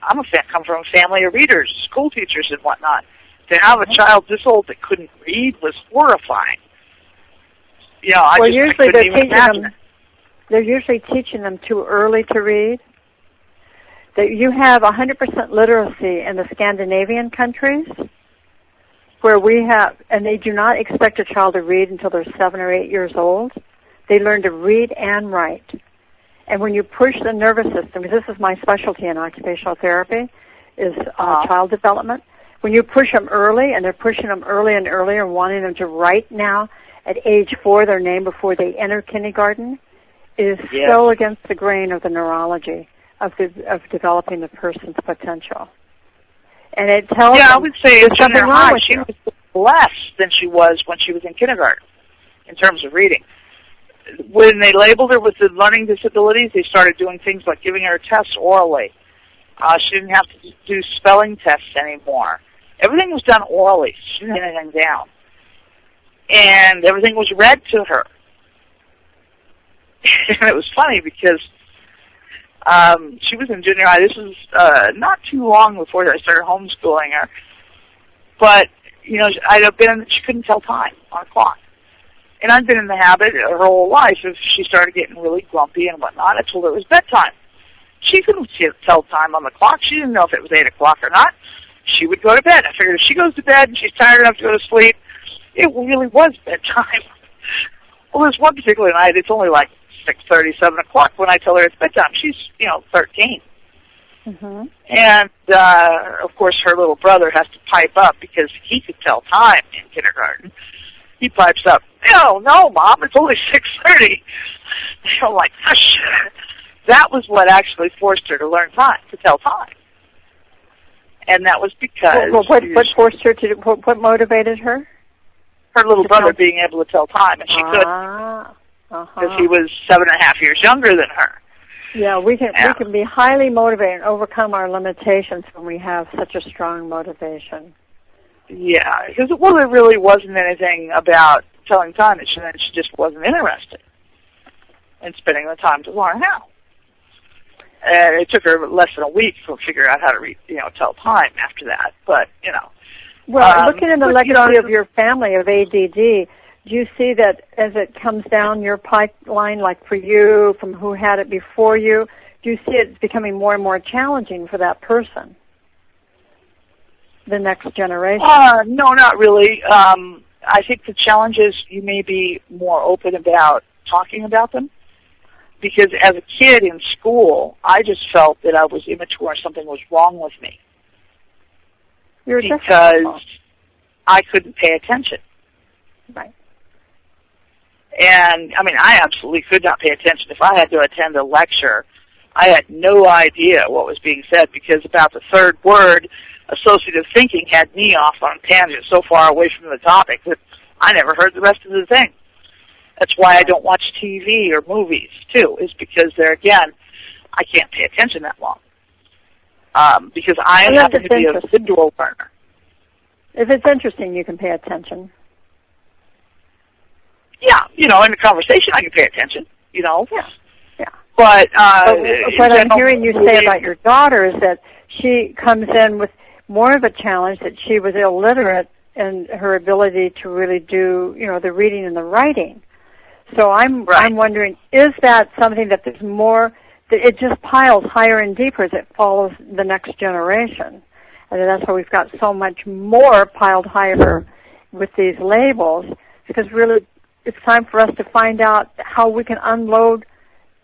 I'm come from a family of readers, school teachers and whatnot, to have a child this old that couldn't read was horrifying. I couldn't even imagine it. They're usually teaching them too early to read. That you have 100% literacy in the Scandinavian countries, where and they do not expect a child to read until they're 7 or 8 years old. They learn to read and write. And when you push the nervous system, because this is my specialty in occupational therapy, is child development. When you push them early, and they're pushing them early and earlier, wanting them to write now at age 4 their name before they enter kindergarten, is so against the grain of the neurology of developing the person's potential. And it tells I would say in junior high, she was less than she was when she was in kindergarten in terms of reading. When they labeled her with the learning disabilities, they started doing things like giving her tests orally. She didn't have to do spelling tests anymore. Everything was done orally. She didn't write anything down. And everything was read to her. And it was funny because she was in junior high. This was not too long before I started homeschooling her. But, she couldn't tell time on a clock. And I'd been in the habit her whole life. If she started getting really grumpy and whatnot, I told her it was bedtime. She couldn't tell time on the clock. She didn't know if it was 8 o'clock or not. She would go to bed. I figured if she goes to bed and she's tired enough to go to sleep, it really was bedtime. Well, this one particular night, it's only like 6:30, 7 o'clock when I tell her it's bedtime. She's, 13. Mm-hmm. And, of course, her little brother has to pipe up because he could tell time in kindergarten. He pipes up, no, Mom, it's only 6:30. I'm like, hush. That was what actually forced her to learn time, to tell time. And that was because... What forced her to... What motivated her? Her little brother being able to tell time, and she couldn't. Because he was 7.5 years younger than her. Yeah, we can be highly motivated and overcome our limitations when we have such a strong motivation. Yeah, because there really wasn't anything about telling time that she just wasn't interested in spending the time to learn how. And it took her less than a week to figure out how to tell time after that. But well, looking at the legacy of your family of ADD, do you see that as it comes down your pipeline, like for you, from who had it before you, do you see it becoming more and more challenging for that person? The next generation? No, not really. I think the challenge is you may be more open about talking about them. Because as a kid in school, I just felt that I was immature and something was wrong with me. Because I couldn't pay attention. Right. And, I absolutely could not pay attention. If I had to attend a lecture, I had no idea what was being said because about the third word, associative thinking had me off on a tangent so far away from the topic that I never heard the rest of the thing. That's why I don't watch TV or movies, too, is because there, again, I can't pay attention that long. Because I happen to be a visual learner. If it's interesting, you can pay attention. Yeah, in a conversation, I can pay attention, Yeah. But what I'm hearing you say about your daughter is that she comes in with more of a challenge, that she was illiterate in her ability to really do, the reading and the writing. So I'm wondering, is that something that there's more, that it just piles higher and deeper as it follows the next generation? And that's why we've got so much more piled higher with these labels, because really it's time for us to find out how we can unload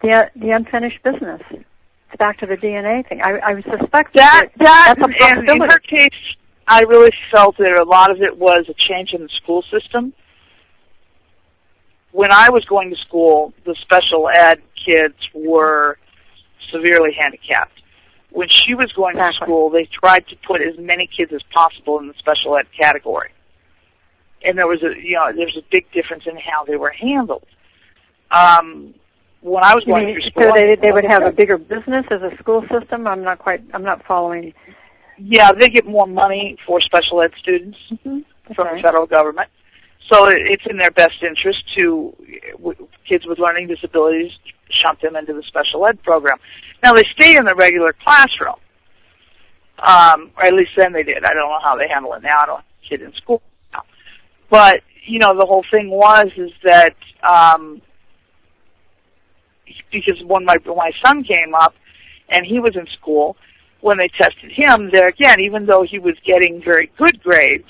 the unfinished business. It's back to the DNA thing. I suspect that's a possibility. In her case, I really felt that a lot of it was a change in the school system. When I was going to school, the special ed kids were severely handicapped. when she was going Exactly. to school, they tried to put as many kids as possible in the special ed category. And there was there's a big difference in how they were handled. When I was going through school, so they would have a bigger business as a school system. I'm not following. Yeah, they get more money for special ed students from the federal government. So it's in their best interest to kids with learning disabilities shunt them into the special ed program. Now they stay in the regular classroom, or at least then they did. I don't know how they handle it now. I don't have a kid in school now. But the whole thing is that because when my son came up and he was in school, when they tested him, there again, even though he was getting very good grades,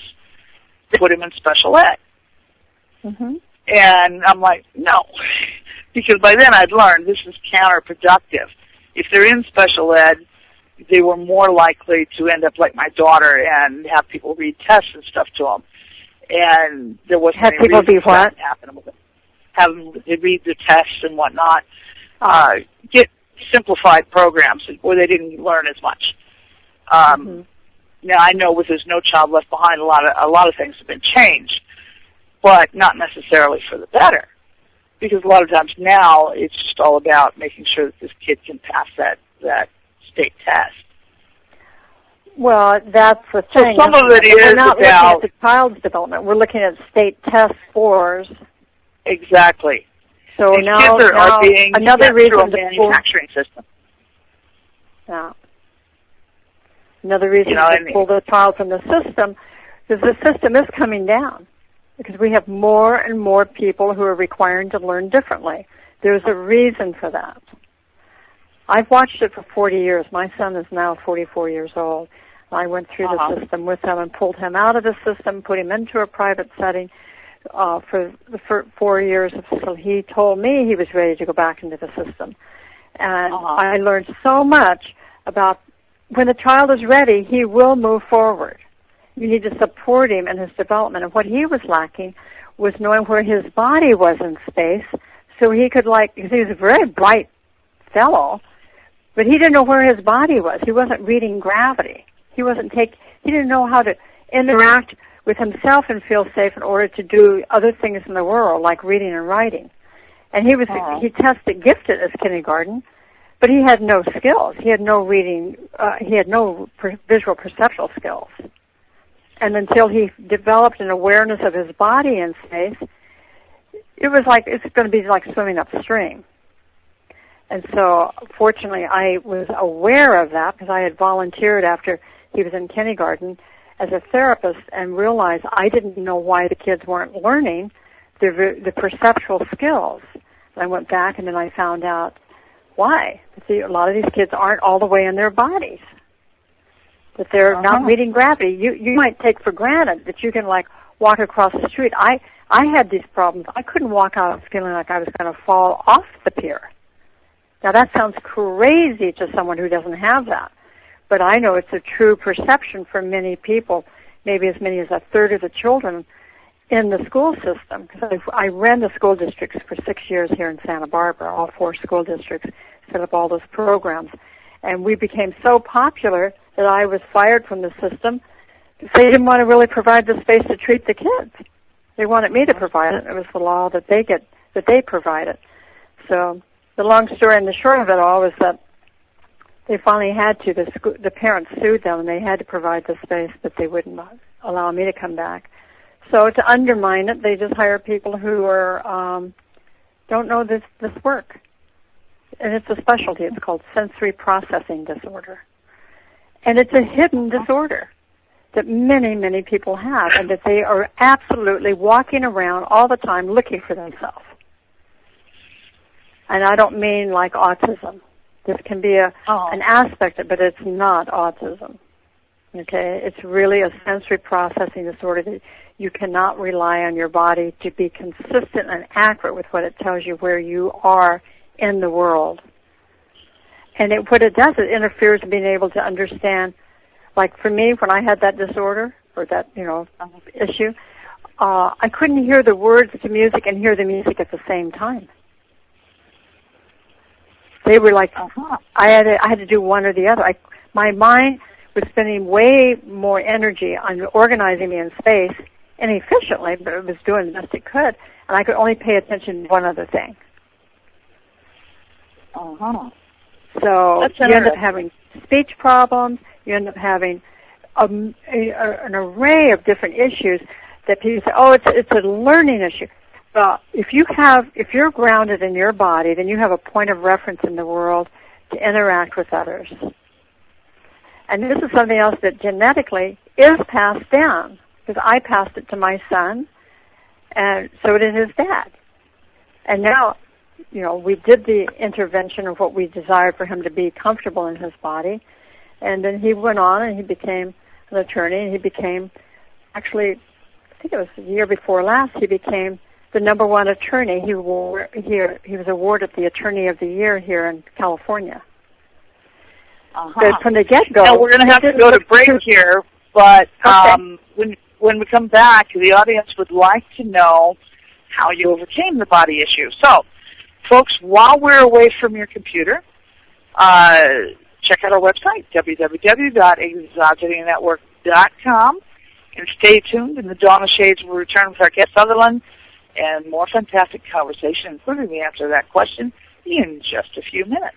they put him in special ed. Mm-hmm. And I'm like, no, because by then I'd learned this is counterproductive. If they're in special ed, they were more likely to end up like my daughter and have people read tests and stuff to them. And there wasn't any reason for that to happen with them. Have them read the tests and whatnot. Get simplified programs where they didn't learn as much. Now I know with There's No Child Left Behind, a lot of things have been changed, but not necessarily for the better. Because a lot of times now it's just all about making sure that this kid can pass that state test. Well, that's the thing. So some of it is we're not about looking at the child's development. We're looking at state test scores. Exactly. So these now, kids are being another sent reason through a manufacturing system. Yeah. Another reason to pull the child from the system is the system is coming down because we have more and more people who are required to learn differently. There's a reason for that. I've watched it for 40 years. My son is now 44 years old. I went through the system with him and pulled him out of the system, put him into a private setting for the 4 years until he told me he was ready to go back into the system. And I learned so much about when the child is ready, he will move forward. You need to support him in his development. And what he was lacking was knowing where his body was in space so he could, because he was a very bright fellow, but he didn't know where his body was. He wasn't reading gravity. He didn't know how to interact with himself and feel safe in order to do other things in the world, like reading and writing. And he tested gifted as kindergarten, but he had no skills. He had no reading. He had no visual perceptual skills. And until he developed an awareness of his body in space, it was like it's going to be like swimming upstream. And so, fortunately, I was aware of that because I had volunteered after he was in kindergarten as a therapist and realized I didn't know why the kids weren't learning the perceptual skills. I went back and then I found out why. See, a lot of these kids aren't all the way in their bodies, that they're not reading gravity. You might take for granted that you can walk across the street. I had these problems. I couldn't walk out feeling like I was going to fall off the pier. Now that sounds crazy to someone who doesn't have that, but I know it's a true perception for many people, maybe as many as a third of the children in the school system. Because I ran the school districts for 6 years here in Santa Barbara, all 4 school districts, set up all those programs. And we became so popular that I was fired from the system because they didn't want to really provide the space to treat the kids. They wanted me to provide it. It was the law that they provided. So the long story and the short of it all was that they finally had to. The parents sued them, and they had to provide the space, but they wouldn't allow me to come back. So to undermine it, they just hire people who don't know this work. And it's a specialty. It's called sensory processing disorder. And it's a hidden disorder that many, many people have, and that they are absolutely walking around all the time looking for themselves. And I don't mean like autism. This can be an aspect of it, but it's not autism. Okay? It's really a sensory processing disorder that you cannot rely on your body to be consistent and accurate with what it tells you where you are in the world. And what it does, it interferes in being able to understand. Like for me, when I had that disorder, or that, issue, I couldn't hear the words to music and hear the music at the same time. They were like, I had to do one or the other. my mind was spending way more energy on organizing me in space inefficiently, but it was doing the best it could, and I could only pay attention to one other thing. Uh-huh. So you end up having speech problems, you end up having an array of different issues that people say, oh, it's a learning issue. Well, if you're grounded in your body, then you have a point of reference in the world to interact with others. And this is something else that genetically is passed down, because I passed it to my son, and so did his dad. And now, we did the intervention of what we desired for him to be comfortable in his body, and then he went on and he became an attorney, and he became, actually, I think it was the year before last, he became the #1 attorney. He was awarded the Attorney of the Year here in California. Uh-huh. From the get-go. Now, we're going to have to go to break here, but when we come back, the audience would like to know how you overcame the body issue. So, folks, while we're away from your computer, check out our website, www.exogenynetwork.com, and stay tuned. In the Dawn of Shades, we'll return with our guest Sutherland and more fantastic conversation, including the answer to that question, in just a few minutes.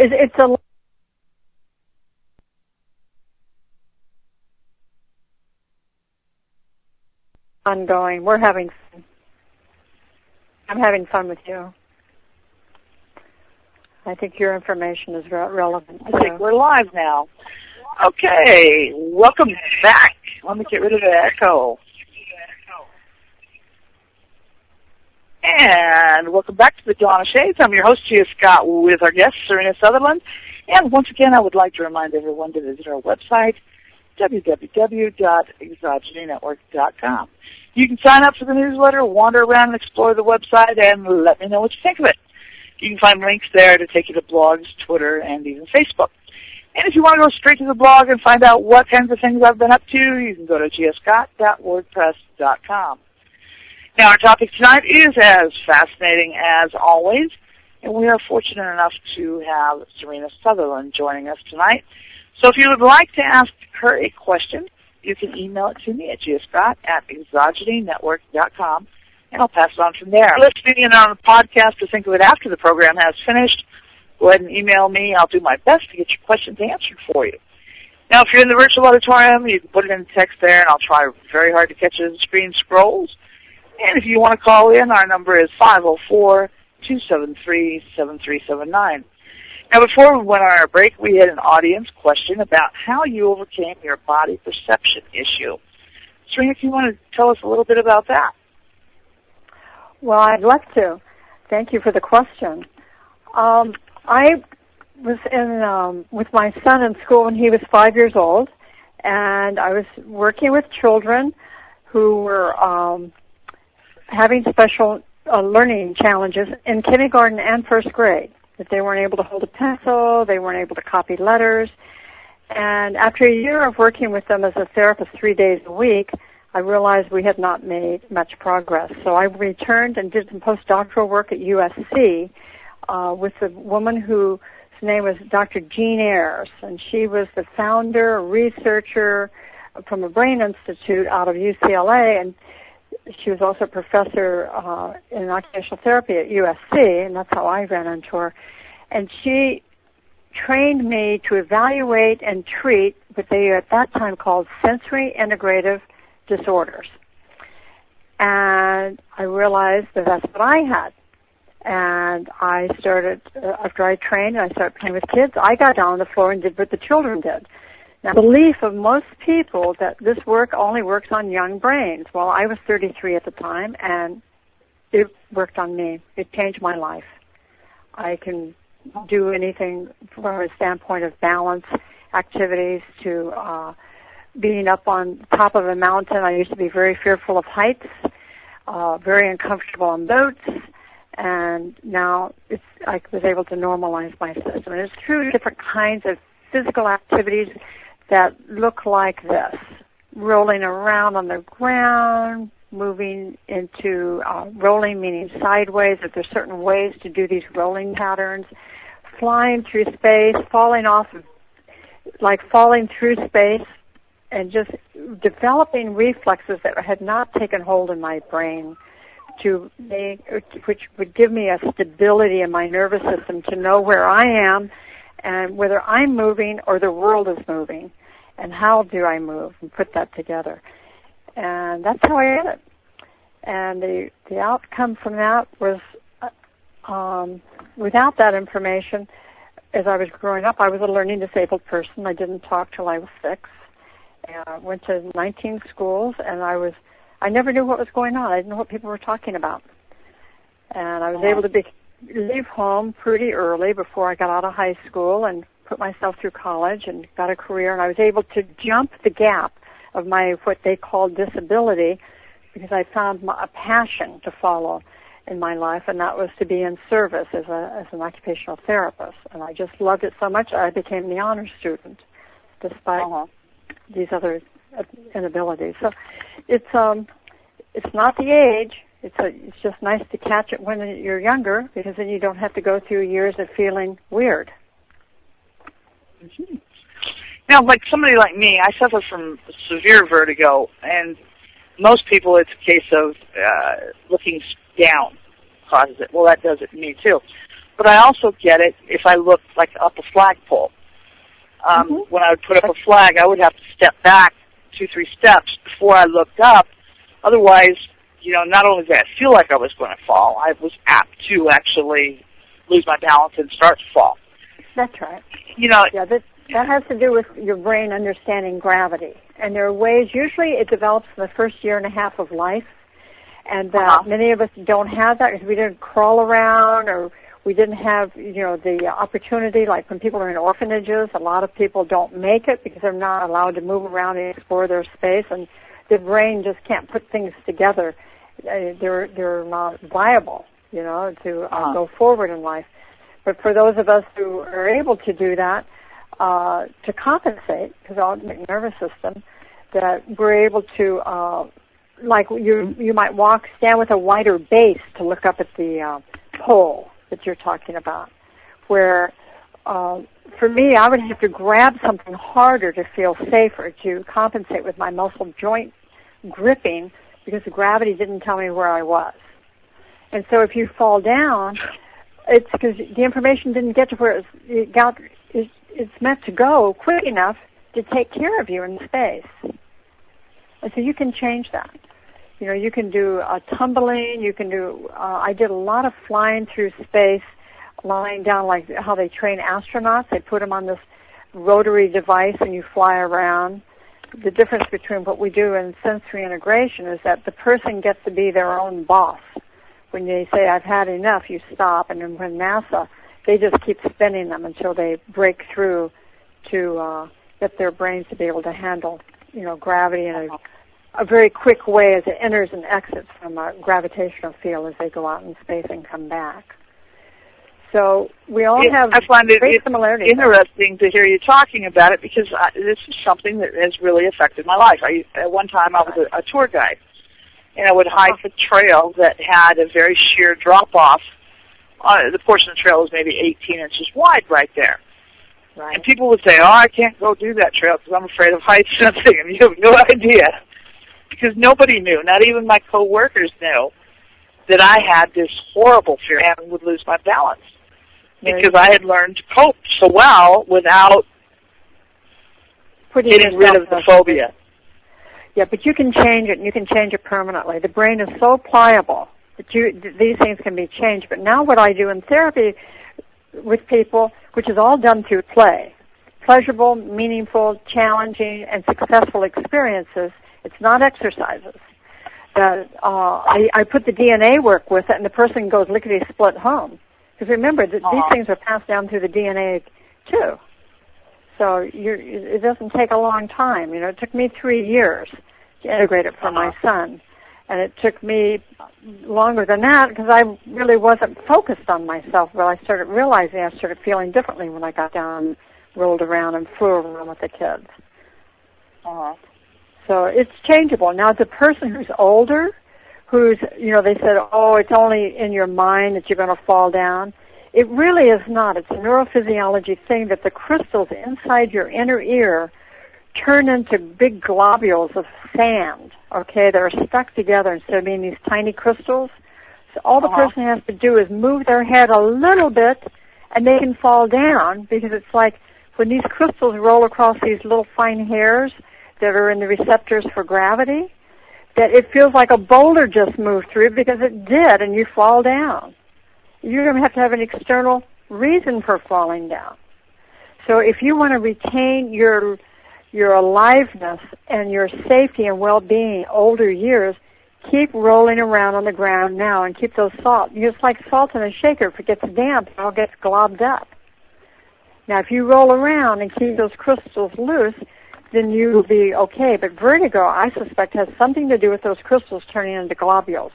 It's a ongoing. We're having fun. I'm having fun with you. I think your information is relevant. I think we're live now. Okay, welcome back. Let me get rid of the echo. And welcome back to the Dawn of Shades. I'm your host, Gia Scott, with our guest, Serena Sutherland. And once again, I would like to remind everyone to visit our website, www.exogenynetwork.com. You can sign up for the newsletter, wander around and explore the website, and let me know what you think of it. You can find links there to take you to blogs, Twitter, and even Facebook. And if you want to go straight to the blog and find out what kinds of things I've been up to, you can go to giascott.wordpress.com. Now, our topic tonight is as fascinating as always, and we are fortunate enough to have Serena Sutherland joining us tonight. So if you would like to ask her a question, you can email it to me at giascott@exogenynetwork.com, and I'll pass it on from there. Listening in on the podcast to think of it after the program has finished, go ahead and email me. I'll do my best to get your questions answered for you. Now, if you're in the virtual auditorium, you can put it in text there, and I'll try very hard to catch it as the screen scrolls. And if you want to call in, our number is 504-273-7379. Now, before we went on our break, we had an audience question about how you overcame your body perception issue. Serena, if you want to tell us a little bit about that. Well, I'd love to. Thank you for the question. I was with my son in school when he was 5 years old, and I was working with children who were having special learning challenges in kindergarten and first grade. That they weren't able to hold a pencil, they weren't able to copy letters. And after a year of working with them as a therapist 3 days a week, I realized we had not made much progress. So I returned and did some postdoctoral work at USC with a woman whose name was Dr. Jean Ayers, and she was the founder, researcher from a brain institute out of UCLA, and she was also a professor in occupational therapy at USC, and that's how I ran into her. And she trained me to evaluate and treat what they at that time called sensory integrative disorders. And I realized that that's what I had. And I started, after I trained and I started playing with kids, I got down on the floor and did what the children did. Now, the belief of most people that this work only works on young brains. Well, I was 33 at the time, and it worked on me. It changed my life. I can do anything from a standpoint of balance activities to being up on top of a mountain. I used to be very fearful of heights, very uncomfortable on boats, and now I was able to normalize my system. And it's through different kinds of physical activities that look like this: rolling around on the ground, moving into rolling, meaning sideways, if there's certain ways to do these rolling patterns, flying through space, falling through space, and just developing reflexes that had not taken hold in my brain, which would give me a stability in my nervous system to know where I am and whether I'm moving or the world is moving, and how do I move, and put that together. And that's how I did it. And the outcome from that was, without that information, as I was growing up, I was a learning disabled person. I didn't talk till I was 6. I went to 19 schools, and I never knew what was going on. I didn't know what people were talking about. And I was able to leave home pretty early before I got out of high school and put myself through college and got a career. And I was able to jump the gap of my what they called disability, because I found a passion to follow in my life, and that was to be in service as an occupational therapist. And I just loved it so much I became the honor student, despite these other inabilities. So it's not the age. It's just nice to catch it when you're younger, because then you don't have to go through years of feeling weird. Mm-hmm. Now, like somebody like me, I suffer from severe vertigo, and most people it's a case of looking down causes it. Well, that does it to me too. But I also get it if I look like up a flagpole. When I would put up a flag, I would have to step back 2-3 steps before I looked up. Otherwise, not only did I feel like I was going to fall, I was apt to actually lose my balance and start to fall. That's right. Yeah, that has to do with your brain understanding gravity. And there are ways, usually it develops in the first year and a half of life, and many of us don't have that because we didn't crawl around, or we didn't have, the opportunity. Like when people are in orphanages, a lot of people don't make it because they're not allowed to move around and explore their space, and the brain just can't put things together. They're not viable, to go forward in life. But for those of us who are able to do that, to compensate, because our nervous system, that we're able to, like you might stand with a wider base to look up at the pole that you're talking about, where for me, I would have to grab something harder to feel safer, to compensate with my muscle joint gripping, because the gravity didn't tell me where I was. And so if you fall down, it's because the information didn't get to where it's meant to go quick enough to take care of you in space. And so you can change that. You can do tumbling, you can do, I did a lot of flying through space, lying down like how they train astronauts. They put them on this rotary device and you fly around. The difference between what we do in sensory integration is that the person gets to be their own boss. When they say, I've had enough, you stop. And then when NASA, they just keep spinning them until they break through to get their brains to be able to handle, gravity in a very quick way as it enters and exits from a gravitational field as they go out in space and come back. So we all have great similarities. I find it interesting to hear you talking about it, because this is something that has really affected my life. At one time, I was a tour guide, and I would hike the trail that had a very sheer drop-off. The portion of the trail was maybe 18 inches wide right there. Right. And people would say, I can't go do that trail because I'm afraid of heights and something, and you have no idea because nobody knew, not even my coworkers knew, that I had this horrible fear and would lose my balance. Because I had learned to cope so well without getting rid of the phobia. Yeah, but you can change it, and you can change it permanently. The brain is so pliable that these things can be changed. But now what I do in therapy with people, which is all done through play, pleasurable, meaningful, challenging, and successful experiences, it's not exercises. I put the DNA work with it, and the person goes lickety-split home. Because remember, these things are passed down through the DNA, too. So it doesn't take a long time. It took me 3 years to integrate it for my son. And it took me longer than that because I really wasn't focused on myself. Well, I started realizing I started feeling differently when I got down and rolled around and flew around with the kids. So it's changeable. Now, the person who's older, who's, they said, oh, it's only in your mind that you're going to fall down. It really is not. It's a neurophysiology thing that the crystals inside your inner ear turn into big globules of sand, okay, that are stuck together instead of being these tiny crystals. So all the person has to do is move their head a little bit, and they can fall down, because it's like when these crystals roll across these little fine hairs that are in the receptors for gravity, that it feels like a boulder just moved through because it did, and you fall down. You're going to have an external reason for falling down. So if you want to retain your aliveness and your safety and well-being older years, keep rolling around on the ground now and keep those salt. It's like salt in a shaker. If it gets damp, it all gets globbed up. Now, if you roll around and keep those crystals loose, then you'll be okay. But vertigo, I suspect, has something to do with those crystals turning into globules.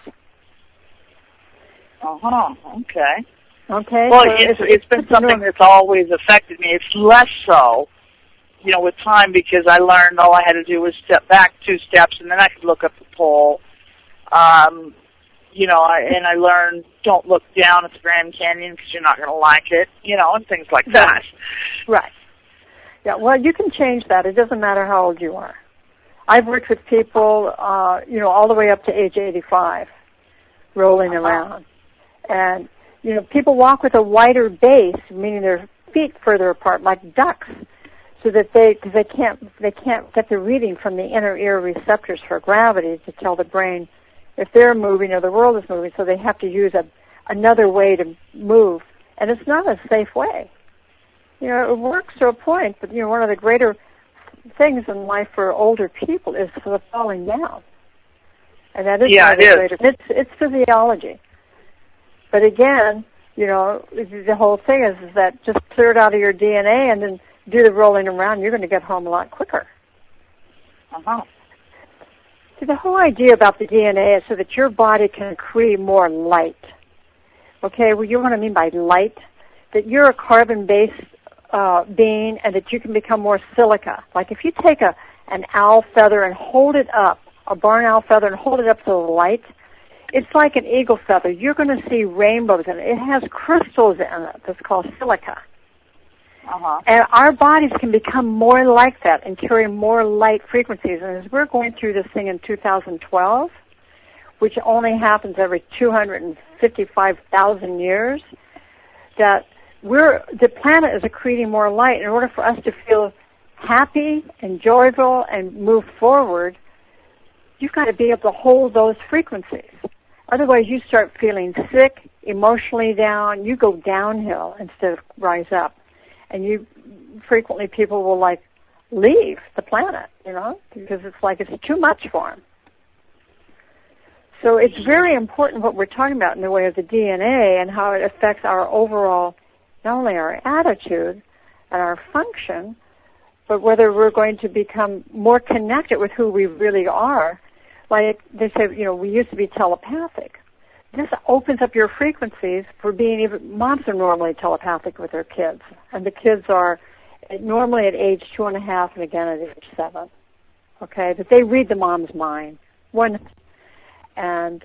Okay. Okay. Well, so it's been something that's always affected me. It's less so, with time, because I learned all I had to do was step back 2 steps, and then I could look up the pole. And I learned don't look down at the Grand Canyon because you're not going to like it, and things like that. Right. Yeah, well, you can change that. It doesn't matter how old you are. I've worked with people, all the way up to age 85, rolling around. And, people walk with a wider base, meaning their feet further apart, like ducks, so that they can't get the reading from the inner ear receptors for gravity to tell the brain if they're moving or the world is moving, so they have to use another way to move. And it's not a safe way. It works to a point, but, one of the greater things in life for older people is the falling down. And that is it's physiology. But again, the whole thing is that just clear it out of your DNA and then do the rolling around. You're going to get home a lot quicker. See, the whole idea about the DNA is so that your body can create more light. Okay, well, you know what I mean by light? That you're a carbon-based being, and that you can become more silica. Like if you take an owl feather and hold it up, a barn owl feather, and hold it up to the light, it's like an eagle feather. You're going to see rainbows in it. It has crystals in it that's called silica. And our bodies can become more like that and carry more light frequencies. And as we're going through this thing in 2012, which only happens every 255,000 years, that the planet is accreting more light. In order for us to feel happy and joyful and move forward, you've got to be able to hold those frequencies. Otherwise, you start feeling sick, emotionally down. You go downhill instead of rise up. And frequently people will leave the planet, because it's too much for them. So it's very important what we're talking about in the way of the DNA and how it affects our overall, not only our attitude and our function, but whether we're going to become more connected with who we really are. Like they say, we used to be telepathic. This opens up your frequencies for being moms are normally telepathic with their kids. And the kids are normally at age 2.5 and again at age 7. Okay? But they read the mom's mind. And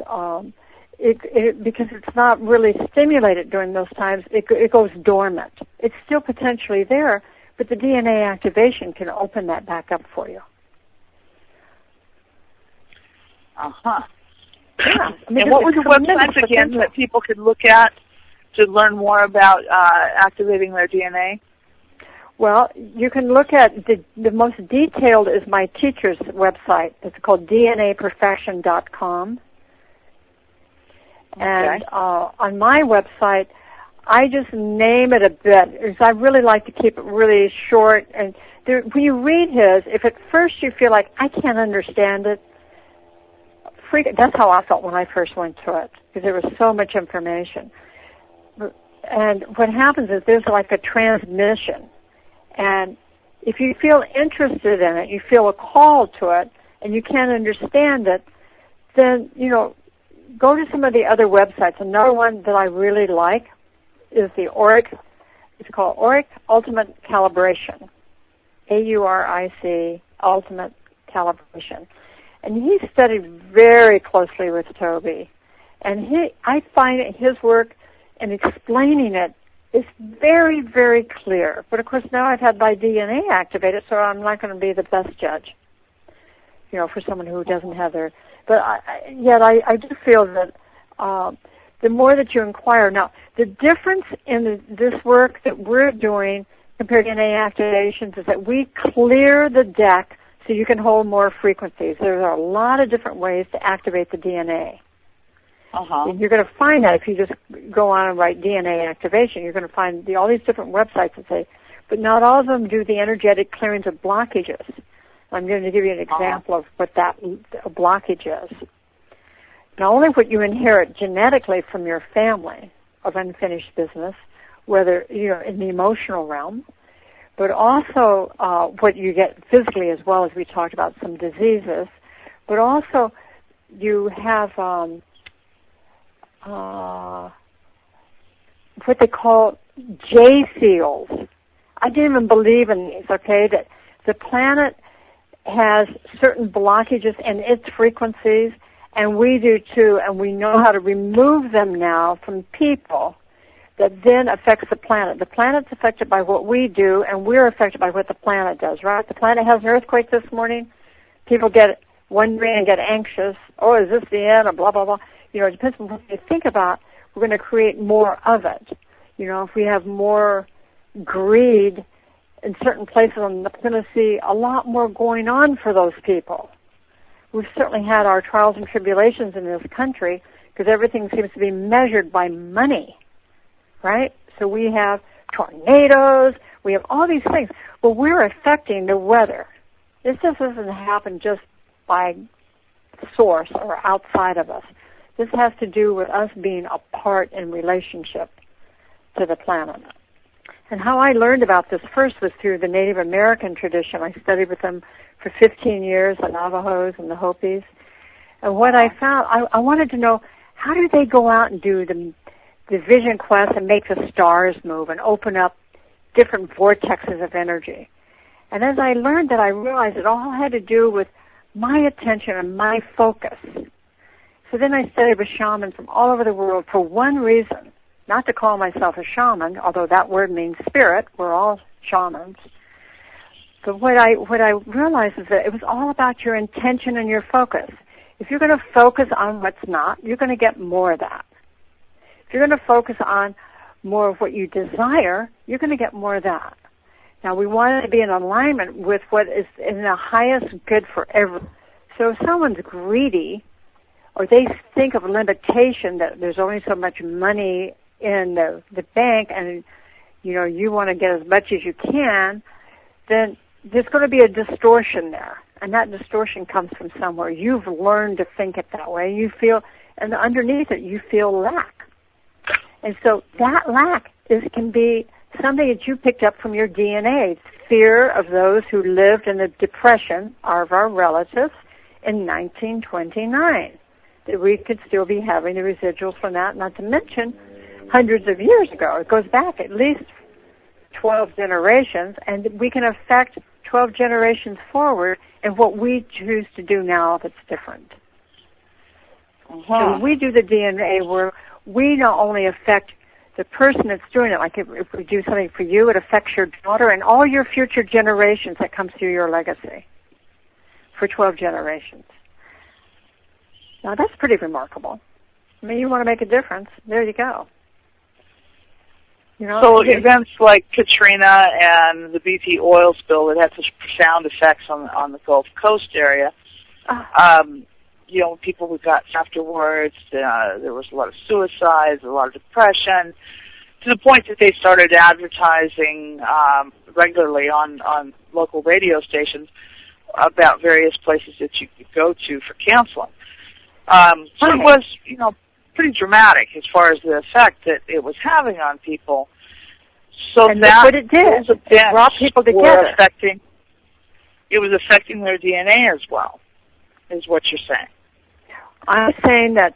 because it's not really stimulated during those times, it goes dormant. It's still potentially there, but the DNA activation can open that back up for you. Uh-huh. Yeah. I mean, and what were the websites again that people could look at to learn more about activating their DNA? Well, you can look at the most detailed is my teacher's website. It's called DNAperfection.com. Okay. And on my website, I just name it a bit because I really like to keep it really short. And when you read his, if at first you feel like I can't understand it, that's how I felt when I first went to it, because there was so much information. And what happens is there's like a transmission. And if you feel interested in it, you feel a call to it, and you can't understand it, then, go to some of the other websites. Another one that I really like is the Auric. It's called Auric Ultimate Calibration. AURIC, Ultimate Calibration. And he studied very closely with Toby. And I find his work in explaining it is very, very clear. But, of course, now I've had my DNA activated, so I'm not going to be the best judge, for someone who doesn't have their... But I do feel that the more that you inquire... Now, the difference in this work that we're doing compared to DNA activations is that we clear the deck so you can hold more frequencies. There are a lot of different ways to activate the DNA. Uh-huh. And you're going to find that if you just go on and write DNA activation. You're going to find all these different websites that say, but not all of them do the energetic clearance of blockages. I'm going to give you an example of what that blockage is. Not only what you inherit genetically from your family of unfinished business, whether, in the emotional realm, but also what you get physically as well, as we talked about some diseases, but also you have what they call J-seals. I didn't even believe in these, okay, that the planet has certain blockages in its frequencies, and we do too, and we know how to remove them now from people. That then affects the planet. The planet's affected by what we do, and we're affected by what the planet does, right? The planet has an earthquake this morning. People get wondering and get anxious. Oh, is this the end? Or blah, blah, blah. It depends on what you think about. We're going to create more of it. If we have more greed in certain places, we're going to see a lot more going on for those people. We've certainly had our trials and tribulations in this country because everything seems to be measured by money. Right? So we have tornadoes, we have all these things. Well, we're affecting the weather. This just doesn't happen just by source or outside of us. This has to do with us being a part in relationship to the planet. And how I learned about this first was through the Native American tradition. I studied with them for 15 years, the Navajos and the Hopis. And what I found, I wanted to know, how do they go out and do the vision quest and make the stars move and open up different vortexes of energy? And as I learned that, I realized it all had to do with my attention and my focus. So then I studied with shamans from all over the world for one reason, not to call myself a shaman, although that word means spirit. We're all shamans. But what I realized is that it was all about your intention and your focus. If you're going to focus on what's not, you're going to get more of that. If you're going to focus on more of what you desire, you're going to get more of that. Now, we want it to be in alignment with what is in the highest good for everyone. So if someone's greedy, or they think of limitation, that there's only so much money in the bank, and you want to get as much as you can, then there's going to be a distortion there. And that distortion comes from somewhere. You've learned to think it that way. You feel, and underneath it, you feel lack. And so that lack can be something that you picked up from your DNA. Fear of those who lived in the Depression of our relatives in 1929. That we could still be having the residuals from that, not to mention hundreds of years ago. It goes back at least 12 generations, and we can affect 12 generations forward in what we choose to do now that's different. So we do the DNA work. We not only affect the person that's doing it, like if we do something for you, it affects your daughter and all your future generations that comes through your legacy for 12 generations. Now, that's pretty remarkable. I mean, you want to make a difference. There you go. You know, so events like Katrina and the BP oil spill that had such profound effects on the Gulf Coast area, you know, people who got afterwards, there was a lot of suicides, a lot of depression, to the point that they started advertising regularly on local radio stations about various places that you could go to for counseling. So it was, you know, pretty dramatic as far as the effect that it was having on people. So and that what it did, it brought people together. It was affecting their DNA as well, is what you're saying. I'm saying that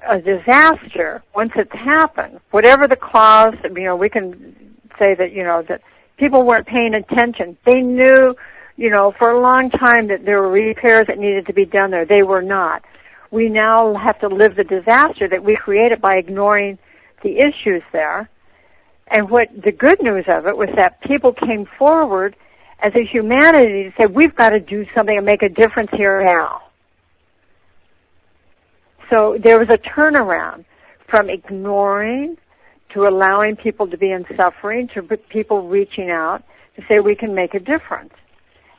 a disaster, once it's happened, whatever the cause, you know, we can say that, you know, that people weren't paying attention. They knew, you know, for a long time that there were repairs that needed to be done there. They were not. We now have to live the disaster that we created by ignoring the issues there. And what the good news of it was that people came forward as a humanity to say, we've got to do something and make a difference here now. So there was a turnaround from ignoring to allowing people to be in suffering to people reaching out to say we can make a difference.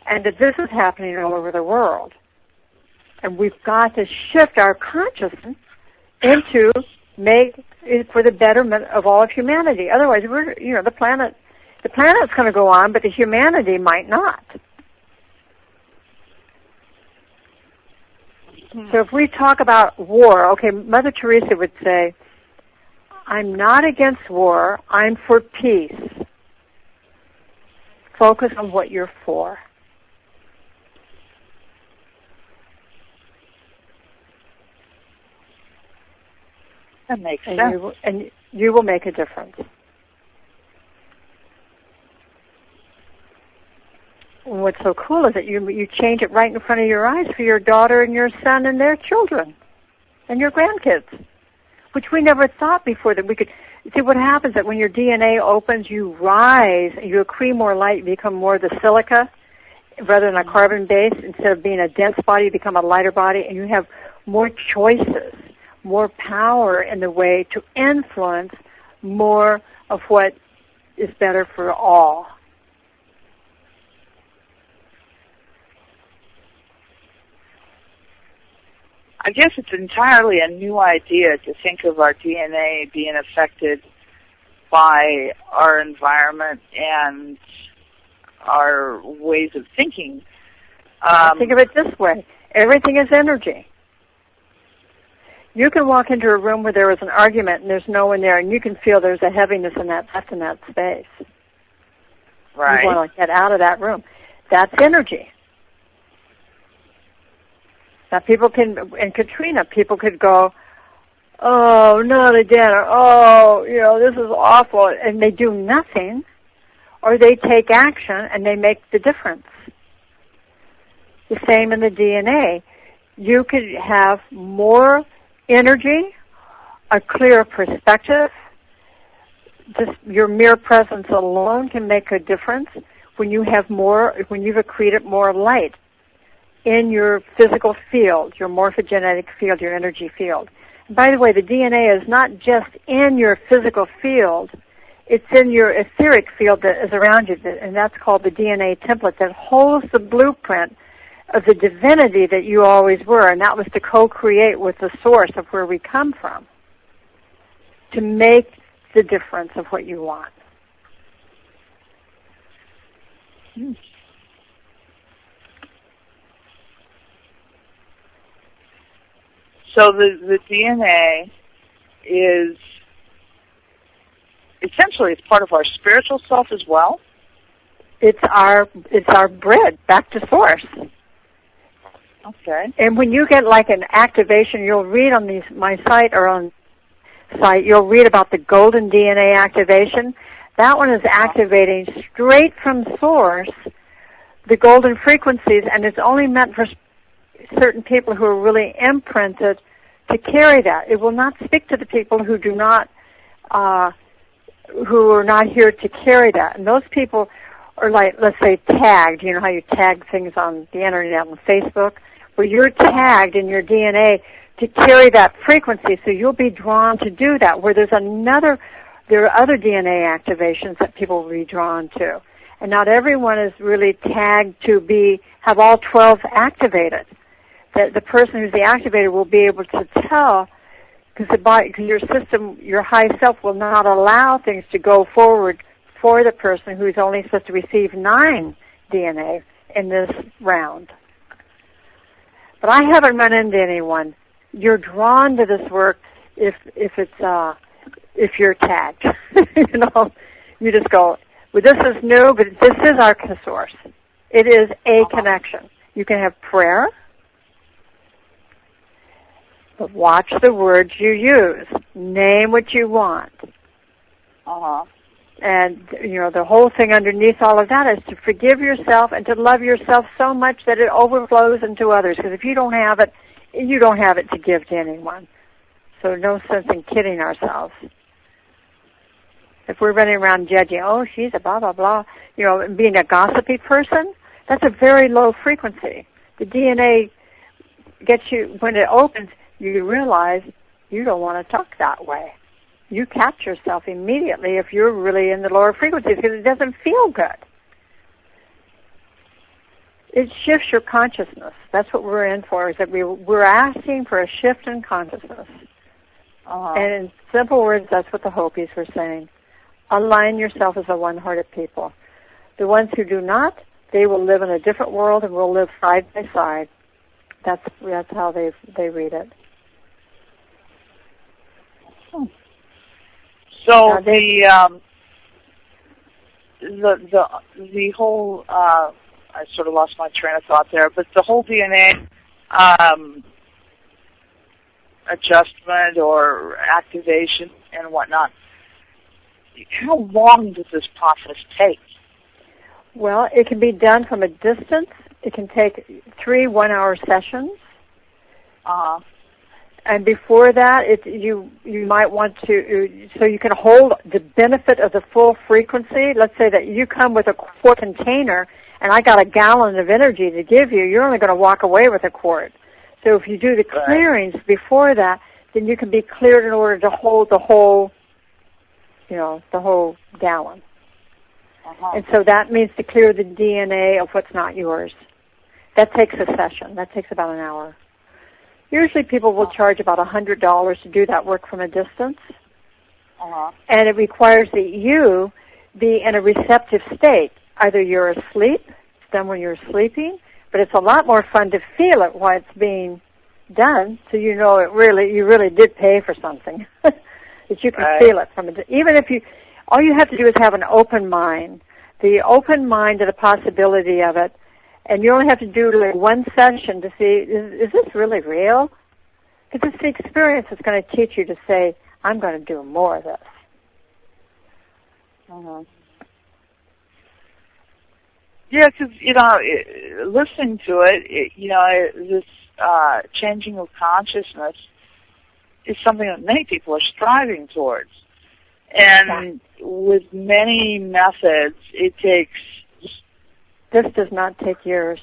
And that this is happening all over the world. And we've got to shift our consciousness into make it for the betterment of all of humanity. Otherwise, we're, you know, the planet's going to go on, but the humanity might not. So if we talk about war, okay, Mother Teresa would say, I'm not against war, I'm for peace. Focus on what you're for. That makes sense. And you will make a difference. And what's so cool is that you change it right in front of your eyes for your daughter and your son and their children and your grandkids, which we never thought before that we could. See, what happens is that when your DNA opens, you rise, you accrete more light, you become more the silica rather than a carbon base. Instead of being a dense body, you become a lighter body, and you have more choices, more power in the way to influence more of what is better for all. I guess it's entirely a new idea to think of our DNA being affected by our environment and our ways of thinking. Think of it this way. Everything is energy. You can walk into a room where there was an argument and there's no one there, and you can feel there's a heaviness in that space. Right. You want to get out of that room. That's energy. Now people can, in Katrina, people could go, oh, not again, or oh, you know, this is awful, and they do nothing, or they take action and they make the difference. The same in the DNA. You could have more energy, a clearer perspective. Just your mere presence alone can make a difference when you have more, when you've accreted more light in your physical field, your morphogenetic field, your energy field. And by the way, the DNA is not just in your physical field, it's in your etheric field that is around you, and that's called the DNA template that holds the blueprint of the divinity that you always were, and that was to co-create with the source of where we come from, to make the difference of what you want. So the DNA is essentially it's part of our spiritual self as well. It's our bread back to source. Okay. And when you get like an activation, you'll read on my site or on site, you'll read about the golden DNA activation. That one is activating straight from source the golden frequencies, and it's only meant for certain people who are really imprinted to carry that. It will not speak to the people who do not, who are not here to carry that. And those people are like, let's say, tagged. You know how you tag things on the internet, on Facebook? Well, you're tagged in your DNA to carry that frequency, so you'll be drawn to do that, where there are other DNA activations that people will be drawn to. And not everyone is really tagged to have all 12 activated. The person who's the activator will be able to tell, because your system, your high self, will not allow things to go forward for the person who's only supposed to receive 9 DNA in this round. But I haven't run into anyone. You're drawn to this work if you're tagged. You just go, well, this is new, but this is our source. It is a connection. You can have prayer, but watch the words you use. Name what you want. And, the whole thing underneath all of that is to forgive yourself and to love yourself so much that it overflows into others. Because if you don't have it, you don't have it to give to anyone. So no sense in kidding ourselves. If we're running around judging, oh, she's a blah, blah, blah, and being a gossipy person, that's a very low frequency. The DNA gets you, when it opens, you realize you don't want to talk that way. You catch yourself immediately if you're really in the lower frequencies because it doesn't feel good. It shifts your consciousness. That's what we're in for, is that we're asking for a shift in consciousness. And in simple words, that's what the Hopis were saying. Align yourself as a one-hearted people. The ones who do not, they will live in a different world and will live side by side. That's how they read it. So the whole I sort of lost my train of thought there, but the whole DNA adjustment or activation and whatnot, how long does this process take? Well, it can be done from a distance. It can take 3 one-hour sessions. And before that, you might want to, so you can hold the benefit of the full frequency. Let's say that you come with a quart container, and I got a gallon of energy to give you. You're only going to walk away with a quart. So if you do the clearings before that, then you can be cleared in order to hold the whole, the whole gallon. And so that means to clear the DNA of what's not yours. That takes a session. That takes about an hour. Usually people will charge about $100 to do that work from a distance. And it requires that you be in a receptive state. Either you're asleep, it's done when you're sleeping, but it's a lot more fun to feel it while it's being done, so you know you really did pay for something. That you can feel it from it. Even if all you have to do is have an open mind. The open mind to the possibility of it. And you only have to do like one session to see, is this really real? Because it's the experience that's going to teach you to say, I'm going to do more of this. Yeah, because, listening to it, this changing of consciousness is something that many people are striving towards. And with many methods, it takes... This does not take years.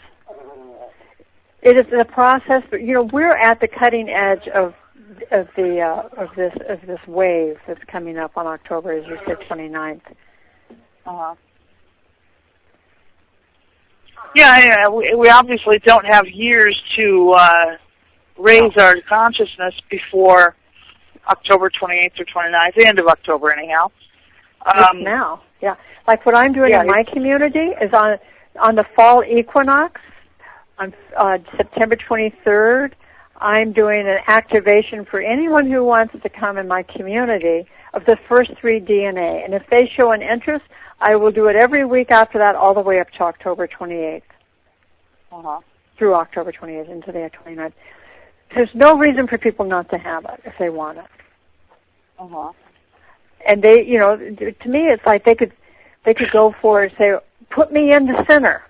It is a process, but we're at the cutting edge of this wave that's coming up on October, as you said, 29th. Yeah, we obviously don't have years to raise our consciousness before October 28th or 29th, the end of October, anyhow. Now, yeah. Like what I'm doing in my community is on the fall equinox, on September 23rd, I'm doing an activation for anyone who wants to come in my community of the first 3 DNA. And if they show an interest, I will do it every week after that all the way up to October 28th. Through October 28th into the 29th. There's no reason for people not to have it if they want it. And they, to me it's like they could go for it and say, put me in the center,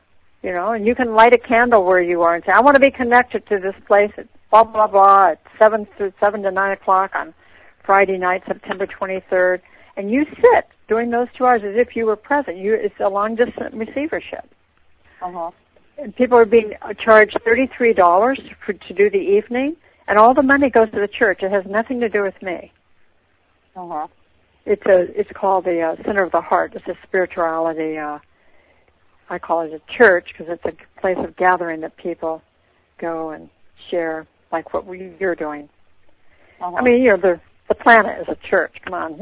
and you can light a candle where you are and say, I want to be connected to this place at blah, blah, blah, at 7 to 9 o'clock on Friday night, September 23rd, and you sit during those 2 hours as if you were present. It's a long-distance receivership. And people are being charged $33 to do the evening, And all the money goes to the church. It has nothing to do with me. Uh-huh. It's called the Center of the Heart. It's a spirituality. I call it a church because it's a place of gathering that people go and share, like what you're doing. Uh-huh. I mean, the planet is a church. Come on,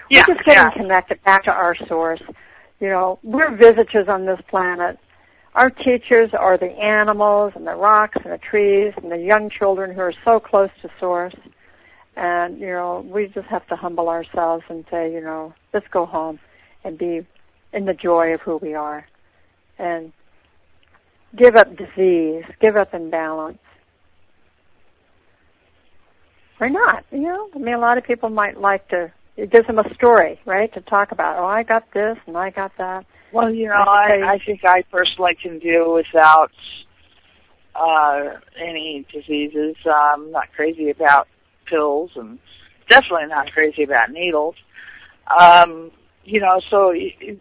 Yeah, We're just getting connected back to our source. We're visitors on this planet. Our teachers are the animals and the rocks and the trees and the young children who are so close to source. And, we just have to humble ourselves and say, let's go home and be in the joy of who we are. And give up disease, give up imbalance. Or not, I mean, a lot of people might like to, it gives them a story, right, to talk about. Oh, I got this and I got that. Well, I think I personally can do without any diseases. I'm not crazy about pills and definitely not crazy about needles. So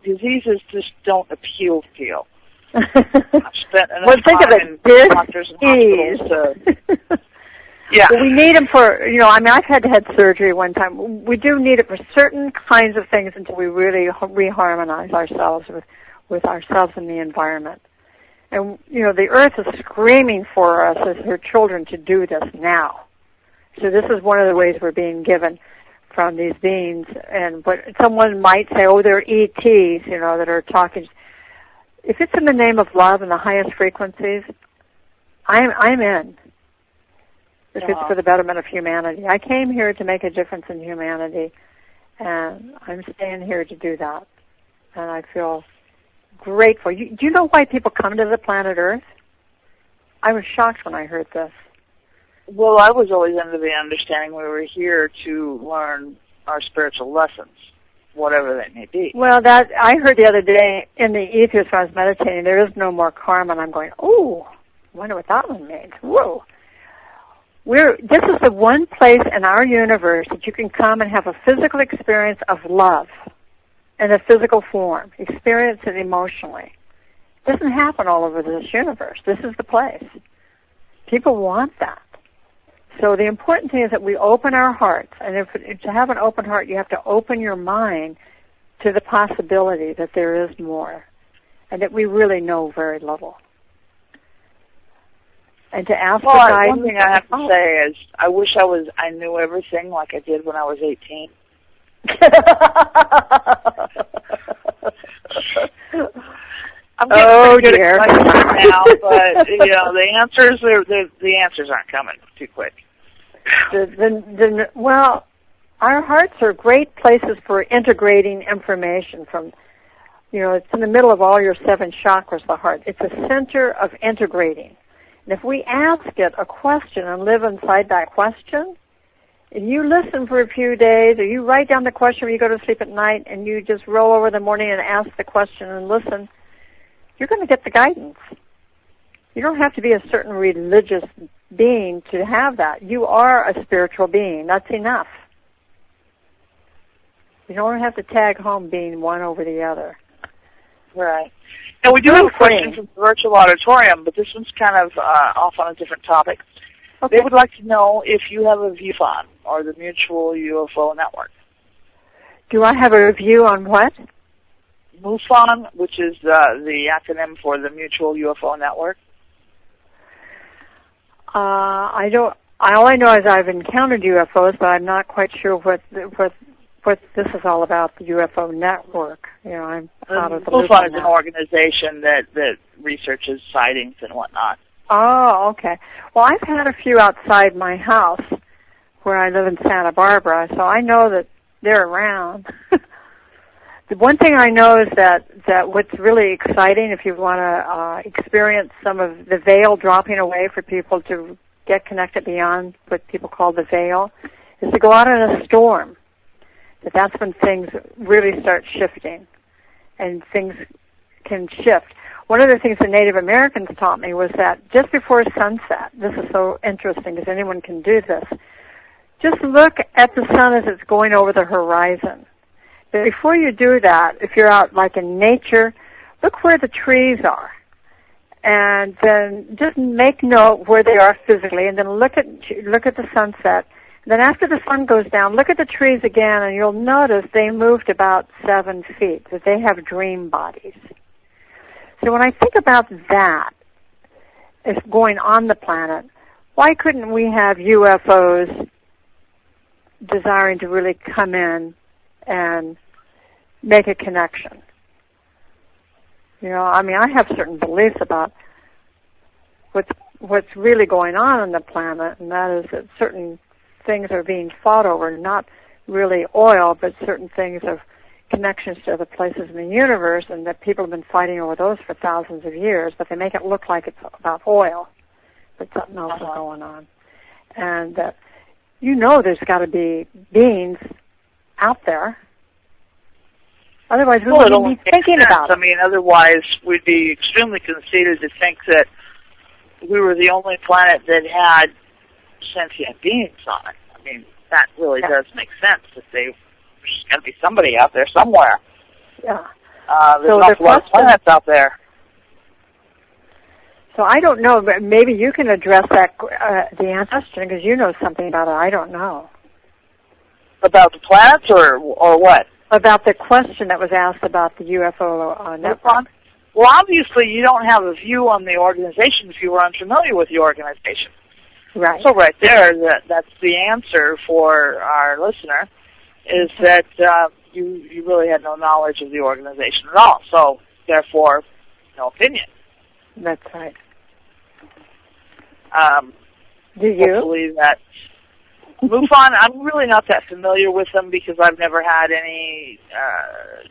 diseases just don't appeal to you. I've spent enough time in doctors and hospitals to... Yeah. Well, we need them for, I've had surgery one time. We do need it for certain kinds of things until we really reharmonize ourselves with ourselves and the environment. And, the earth is screaming for us as her children to do this now. So this is one of the ways we're being given from these beings. And but someone might say, oh, they're ETs, that are talking. If it's in the name of love and the highest frequencies, I'm in. If it's for the betterment of humanity. I came here to make a difference in humanity, and I'm staying here to do that. And I feel grateful. Do you know why people come to the planet Earth? I was shocked when I heard this. Well, I was always under the understanding we were here to learn our spiritual lessons, whatever they may be. Well, that I heard the other day in the ethers when I was meditating, there is no more karma, and I'm going, oh, I wonder what that one means. Whoa. This is the one place in our universe that you can come and have a physical experience of love in a physical form, experience it emotionally. It doesn't happen all over this universe. This is the place. People want that. So the important thing is that we open our hearts, and to have an open heart, you have to open your mind to the possibility that there is more, and that we really know very little. And to ask for guidance. One thing I have to say is, I wish I knew everything like I did when I was 18. I'm getting pretty good at questions now, but the answers aren't coming too quick. Well, our hearts are great places for integrating information from. It's in the middle of all your 7 chakras. The heart. It's a center of integrating. And if we ask it a question and live inside that question, and you listen for a few days, or you write down the question when you go to sleep at night, and you just roll over in the morning and ask the question and listen, you're going to get the guidance. You don't have to be a certain religious being to have that. You are a spiritual being. That's enough. You don't have to tag home being one over the other. Right. Now, we do have a question from the virtual auditorium, but this one's kind of off on a different topic. Okay. They would like to know if you have a view on, or the Mutual UFO Network. Do I have a review on what? MUFON, which is the acronym for the Mutual UFO Network. I don't. All I know is I've encountered UFOs, but I'm not quite sure what this is all about. The UFO Network. I'm out of the loop. MUFON is an organization that researches sightings and whatnot. Oh, okay. Well, I've had a few outside my house where I live in Santa Barbara, so I know that they're around. The one thing I know is that what's really exciting, if you want to experience some of the veil dropping away for people to get connected beyond what people call the veil, is to go out in a storm. That's when things really start shifting, and things can shift. One of the things the Native Americans taught me was that just before sunset, this is so interesting because anyone can do this, just look at the sun as it's going over the horizon. But before you do that, if you're out like in nature, look where the trees are. and then just make note where they are physically, and then look at the sunset. Then after the sun goes down, look at the trees again, and you'll notice they moved about 7 feet, that they have dream bodies. So when I think about that, as going on the planet, why couldn't we have UFOs desiring to really come in and make a connection? You know, I mean, I have certain beliefs about what's really going on the planet, and that is that certain things are being fought over, not really oil, but certain things of connections to other places in the universe, and that people have been fighting over those for thousands of years, but they make it look like it's about oil, but something else is going on. And you know there's got to be beings out there. Otherwise, we wouldn't be thinking about it. I mean, otherwise we'd be extremely conceited to think that we were the only planet that had sentient beings on it. I mean, that really does make sense that there's got to be somebody out there somewhere. Yeah. There's an awful lot of planets out there. So I don't know, but maybe you can address that, the answer, because you know something about it. I don't know. About the planets or what? About the question that was asked about the UFO network. Well, obviously you don't have a view on the organization if you were unfamiliar with the organization. Right. So right there, that's the answer for our listener, is that you really had no knowledge of the organization at all. So therefore, no opinion. That's right. Do you? Hopefully that. MUFON, I'm really not that familiar with them because I've never had any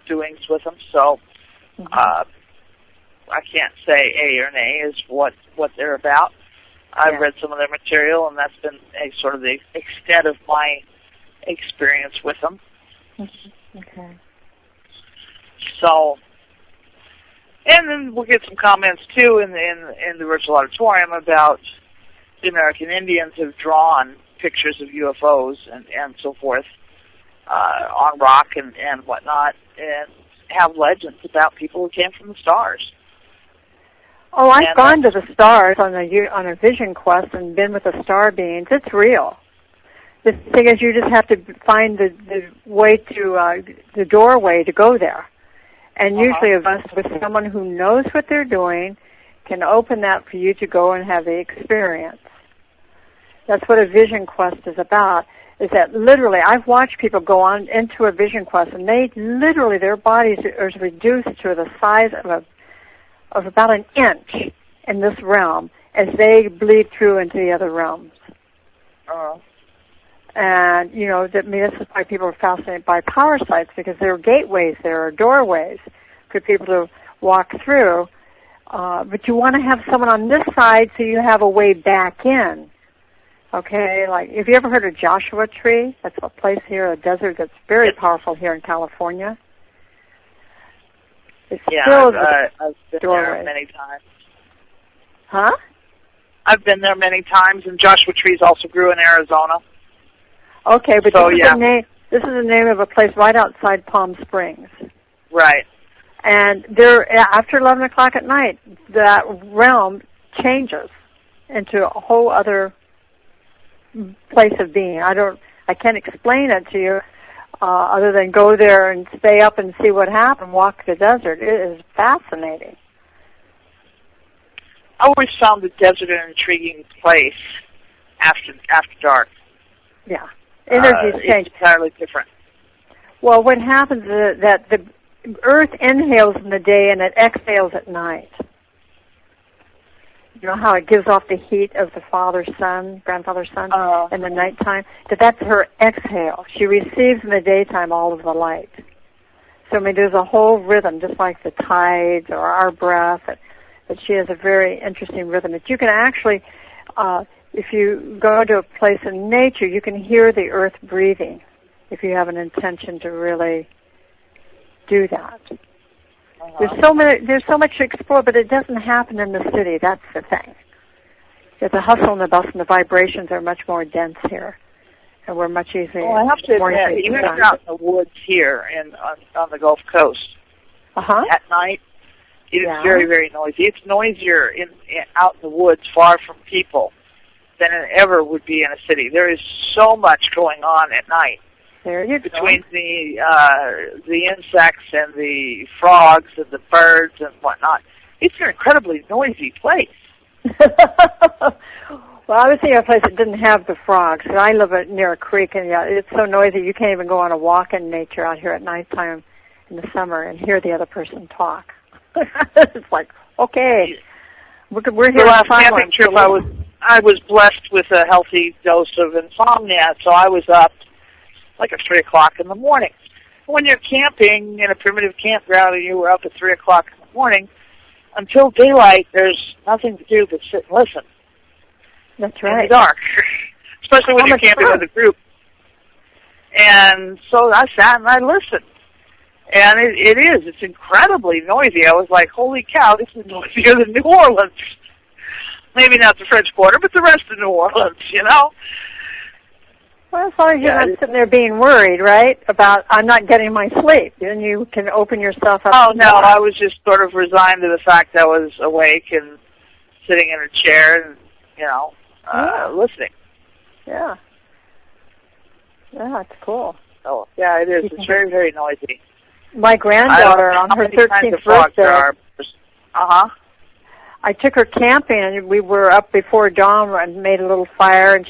doings with them, so I can't say A or nay is what they're about. I've read some of their material, and that's been sort of the extent of my experience with them. Okay. So, and then we'll get some comments too in the virtual auditorium about the American Indians have drawn pictures of UFOs and so forth on rock and whatnot, and have legends about people who came from the stars. Oh, I've gone to the stars on a vision quest and been with the star beings. It's real. The thing is, you just have to find the way to the doorway to go there. And usually, of us with someone who knows what they're doing, can open that for you to go and have the experience. That's what a vision quest is about. Is that literally, I've watched people go on into a vision quest, and they literally, their bodies are reduced to the size of about an inch in this realm as they bleed through into the other realms. And, you know, this is why people are fascinated by power sites, because there are gateways, there are doorways for people to walk through. But you want to have someone on this side so you have a way back in. Okay, like, have you ever heard of Joshua Tree? That's a place here, a desert that's very powerful here in California. It's filled I've been there many times. Huh? I've been there many times, and Joshua trees also grew in Arizona. Okay, but so, this is the name of a place right outside Palm Springs. Right. And there, after 11 o'clock at night, that realm changes into a whole other place of being. I can't explain it to you other than go there and stay up and see what happened, walk the desert. It is fascinating. I always found the desert an intriguing place after dark. Yeah. Energies change. It's entirely different. Well, what happens is that the Earth inhales in the day and it exhales at night. You know how it gives off the heat of the grandfather's sun in the nighttime? That's her exhale. She receives in the daytime all of the light. So, I mean, there's a whole rhythm, just like the tides or our breath, that she has a very interesting rhythm that you can actually, if you go to a place in nature, you can hear the earth breathing if you have an intention to really do that. There's so much to explore, but it doesn't happen in the city. That's the thing. There's a hustle and the bustle, and the vibrations are much more dense here, and we're much easier. Well, I have to admit, even out in the woods here on the Gulf Coast, at night, It is very, very noisy. It's noisier out in the woods, far from people, than it ever would be in a city. There is so much going on at night. There you go. Between the insects and the frogs and the birds and whatnot. It's an incredibly noisy place. Well, I was thinking of a place that didn't have the frogs. I live near a creek, and yeah, it's so noisy you can't even go on a walk in nature out here at nighttime in the summer and hear the other person talk. It's like, okay, we're here. The last camping trip, I was blessed with a healthy dose of insomnia, so I was up like at 3 o'clock in the morning. When you're camping in a primitive campground and you were up at 3 o'clock in the morning, until daylight, there's nothing to do but sit and listen. That's right. In the dark, especially when you're camping with a group. And so I sat and I listened. And it's incredibly noisy. I was like, holy cow, this is noisier than New Orleans. Maybe not the French Quarter, but the rest of New Orleans, you know? Well, as long as you're not sitting there being worried, right, about I'm not getting my sleep, then you can open yourself up. Oh, no, I was just sort of resigned to the fact I was awake and sitting in a chair and, you know, listening. Yeah. Yeah, it's cool. Oh, yeah, it is. It's very, very noisy. My granddaughter, on her 13th birthday, I took her camping, and we were up before dawn and made a little fire, and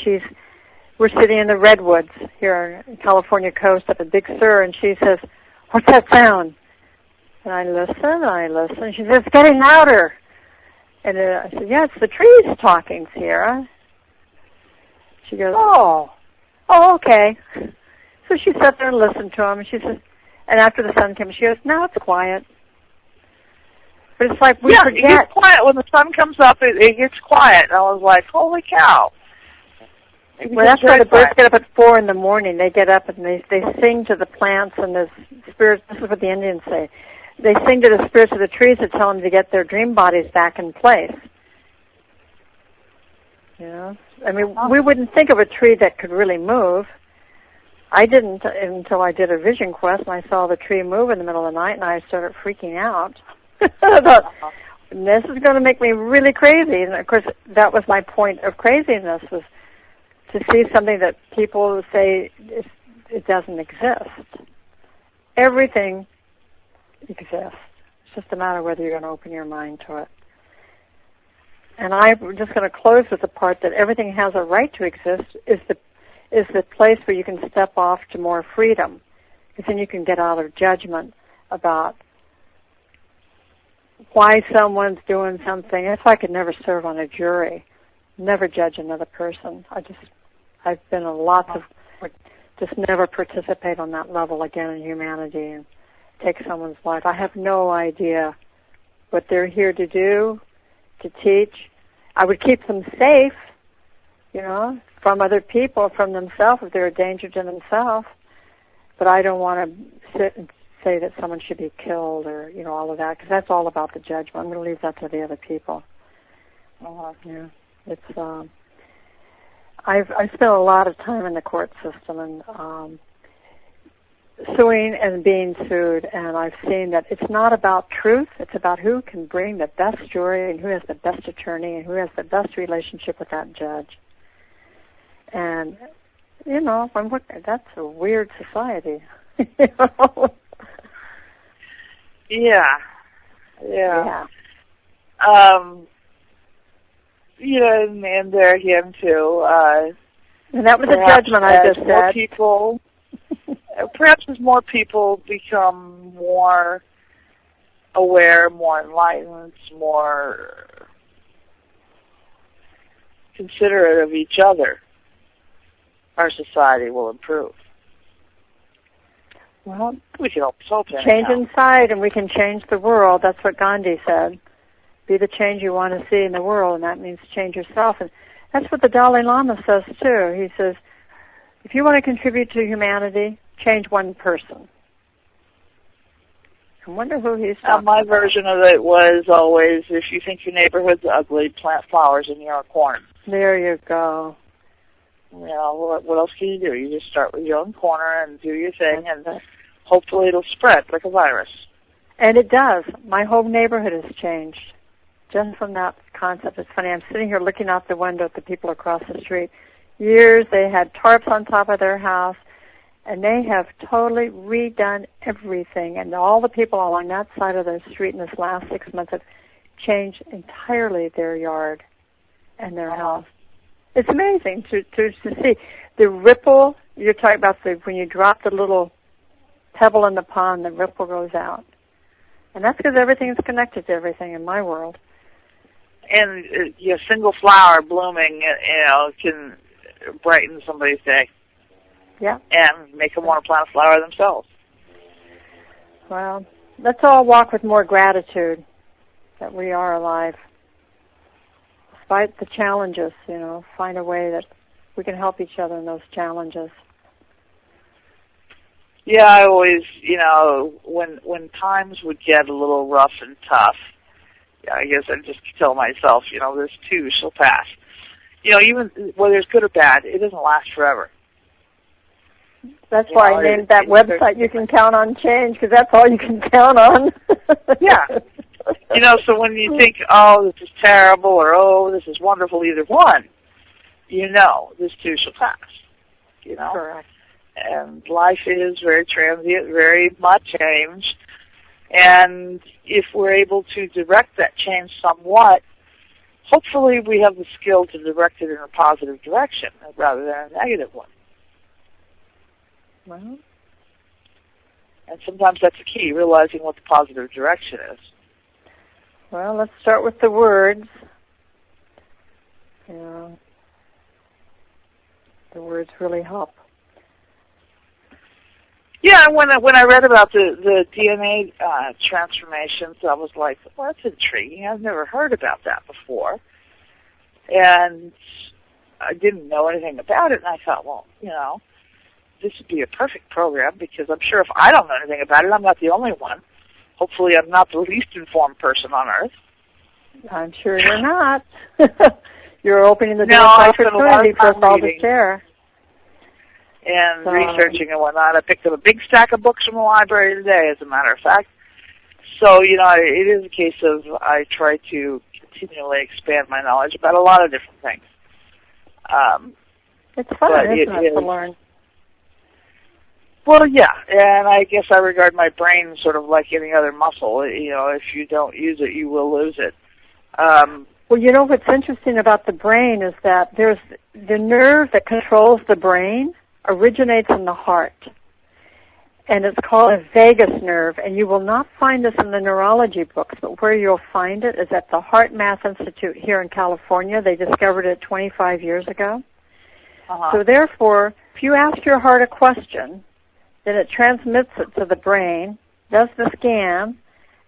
we're sitting in the redwoods here on the California coast up at Big Sur, and she says, "What's that sound?" And I listen. She says, "It's getting louder." And I said, "Yeah, it's the trees talking, Sierra." She goes, "Oh, okay." So she sat there and listened to him, and she says, and after the sun came, she goes, "Now it's quiet." But it's like we forget. It gets quiet when the sun comes up. It gets quiet, and I was like, "Holy cow!" Well, that's why the birds get up at 4 in the morning. They get up and they sing to the plants and the spirits. This is what the Indians say. They sing to the spirits of the trees to tell them to get their dream bodies back in place. You know, I mean, we wouldn't think of a tree that could really move. I didn't until I did a vision quest and I saw the tree move in the middle of the night, and I started freaking out. I thought, this is going to make me really crazy. And of course, that was my point of craziness, was to see something that people say it doesn't exist. Everything exists. It's just a matter of whether you're going to open your mind to it. And I'm just going to close with the part that everything has a right to exist is the place where you can step off to more freedom, because then you can get out of judgment about why someone's doing something. That's why I could never serve on a jury, never judge another person. I've been in lots of, just never participate on that level again in humanity and take someone's life. I have no idea what they're here to do, to teach. I would keep them safe, you know, from other people, from themselves, if they're a danger to themselves. But I don't want to sit and say that someone should be killed or, you know, all of that, because that's all about the judgment. I'm going to leave that to the other people. Yeah, it's. I've spent a lot of time in the court system and suing and being sued, and I've seen that it's not about truth. It's about who can bring the best jury and who has the best attorney and who has the best relationship with that judge. And, you know, that's a weird society. You know? Yeah. Yeah, and there again, too. And that was a judgment I just said. People, perhaps as more people become more aware, more enlightened, more considerate of each other, our society will improve. Well, we can hope change inside and we can change the world. That's what Gandhi said. Be the change you want to see in the world, and that means change yourself. And that's what the Dalai Lama says, too. He says, if you want to contribute to humanity, change one person. I wonder who he's talking about. My version of it was always, if you think your neighborhood's ugly, plant flowers in your corner. There you go. You know, what else can you do? You just start with your own corner and do your thing, and hopefully it'll spread like a virus. And it does. My whole neighborhood has changed just from that concept. It's funny. I'm sitting here looking out the window at the people across the street. Years they had tarps on top of their house, and they have totally redone everything. And all the people along that side of the street in this last 6 months have changed entirely their yard and their house. It's amazing to see the ripple. You're talking about when you drop the little pebble in the pond, the ripple goes out. And that's because everything is connected to everything in my world. And a single flower blooming, can brighten somebody's day. Yeah. And make them want to plant a flower themselves. Well, let's all walk with more gratitude that we are alive. Despite the challenges, find a way that we can help each other in those challenges. Yeah, I always, when times would get a little rough and tough, I guess I'd just tell myself, this too shall pass. Even whether it's good or bad, it doesn't last forever. That's why I named that website You Can Count on Change, because that's all you can count on. Yeah. So when you think, oh, this is terrible, or oh, this is wonderful, either one, this too shall pass. Correct. And life is very transient, very much change. And if we're able to direct that change somewhat, hopefully we have the skill to direct it in a positive direction rather than a negative one. Well, and sometimes that's the key, realizing what the positive direction is. Well, let's start with the words. The words really help. Yeah, when I read about the DNA transformations, I was like, well, that's intriguing. I've never heard about that before. And I didn't know anything about it, and I thought, well, this would be a perfect program, because I'm sure if I don't know anything about it, I'm not the only one. Hopefully I'm not the least informed person on Earth. I'm sure you're not. You're opening the door for opportunity for us all to share. And researching and whatnot. I picked up a big stack of books from the library today, as a matter of fact. So, it is a case of I try to continually expand my knowledge about a lot of different things. It's fun, isn't it, to learn? Well, yeah, and I guess I regard my brain sort of like any other muscle. If you don't use it, you will lose it. Well, what's interesting about the brain is that there's the nerve that controls the brain originates in the heart, and it's called a vagus nerve, and you will not find this in the neurology books, but where you'll find it is at the Heart Math Institute here in California. They discovered it 25 years ago. So therefore, if you ask your heart a question, then it transmits it to the brain, does the scan,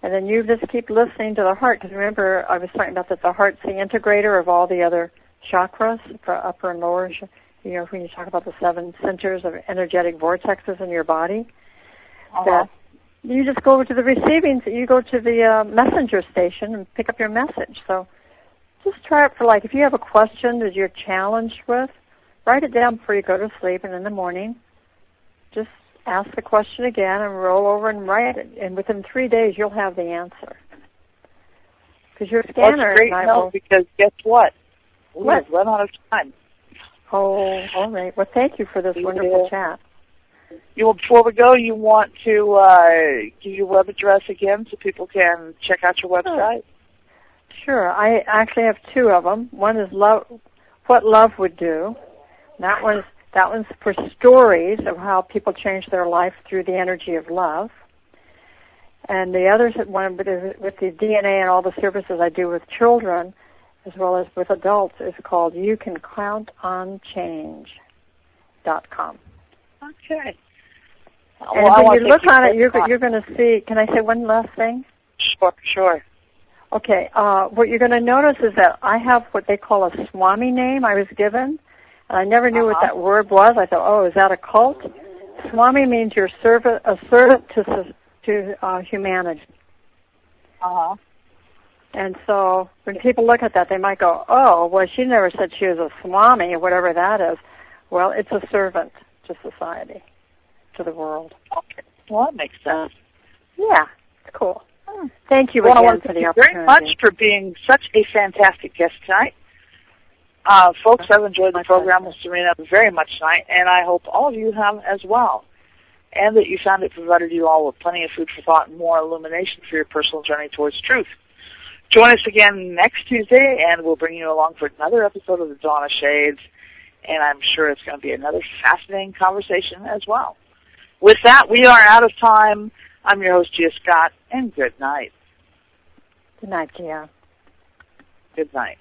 and then you just keep listening to the heart, because remember I was talking about that the heart's the integrator of all the other chakras, for upper and lower, when you talk about the 7 centers of energetic vortexes in your body, that you just go over to the receiving, you go to the messenger station and pick up your message. So just try it for, if you have a question that you're challenged with, write it down before you go to sleep, and in the morning, just ask the question again and roll over and write it. And within 3 days, you'll have the answer. Because your scanner... That's great because guess what? We've run out of time. Oh, all right. Well, thank you for this wonderful chat. Before we go, you want to give your web address again so people can check out your website? Sure. I actually have 2 of them. One is What Love Would Do. That one's for stories of how people change their life through the energy of love. And the other one with the DNA and all the services I do with children, as well as with adults, is called YouCanCountOnChange.com. Okay. And when you look on it, you're going to see, can I say one last thing? Sure. Okay. What you're going to notice is that I have what they call a Swami name I was given, and I never knew what that word was. I thought, is that a cult? Swami means a servant to humanity. And so when people look at that, they might go, she never said she was a Swami, or whatever that is. Well, it's a servant to society, to the world. Okay. Well, that makes sense. Yeah. It's cool. Thank you Well, I again want to for thank the you very much opportunity. for being such a fantastic guest tonight. Folks, I've enjoyed the program with Serena very much tonight, and I hope all of you have as well, and that you found it provided you all with plenty of food for thought and more illumination for your personal journey towards truth. Join us again next Tuesday, and we'll bring you along for another episode of the Dawn of Shades, and I'm sure it's going to be another fascinating conversation as well. With that, we are out of time. I'm your host, Gia Scott, and good night. Good night, Gia. Good night.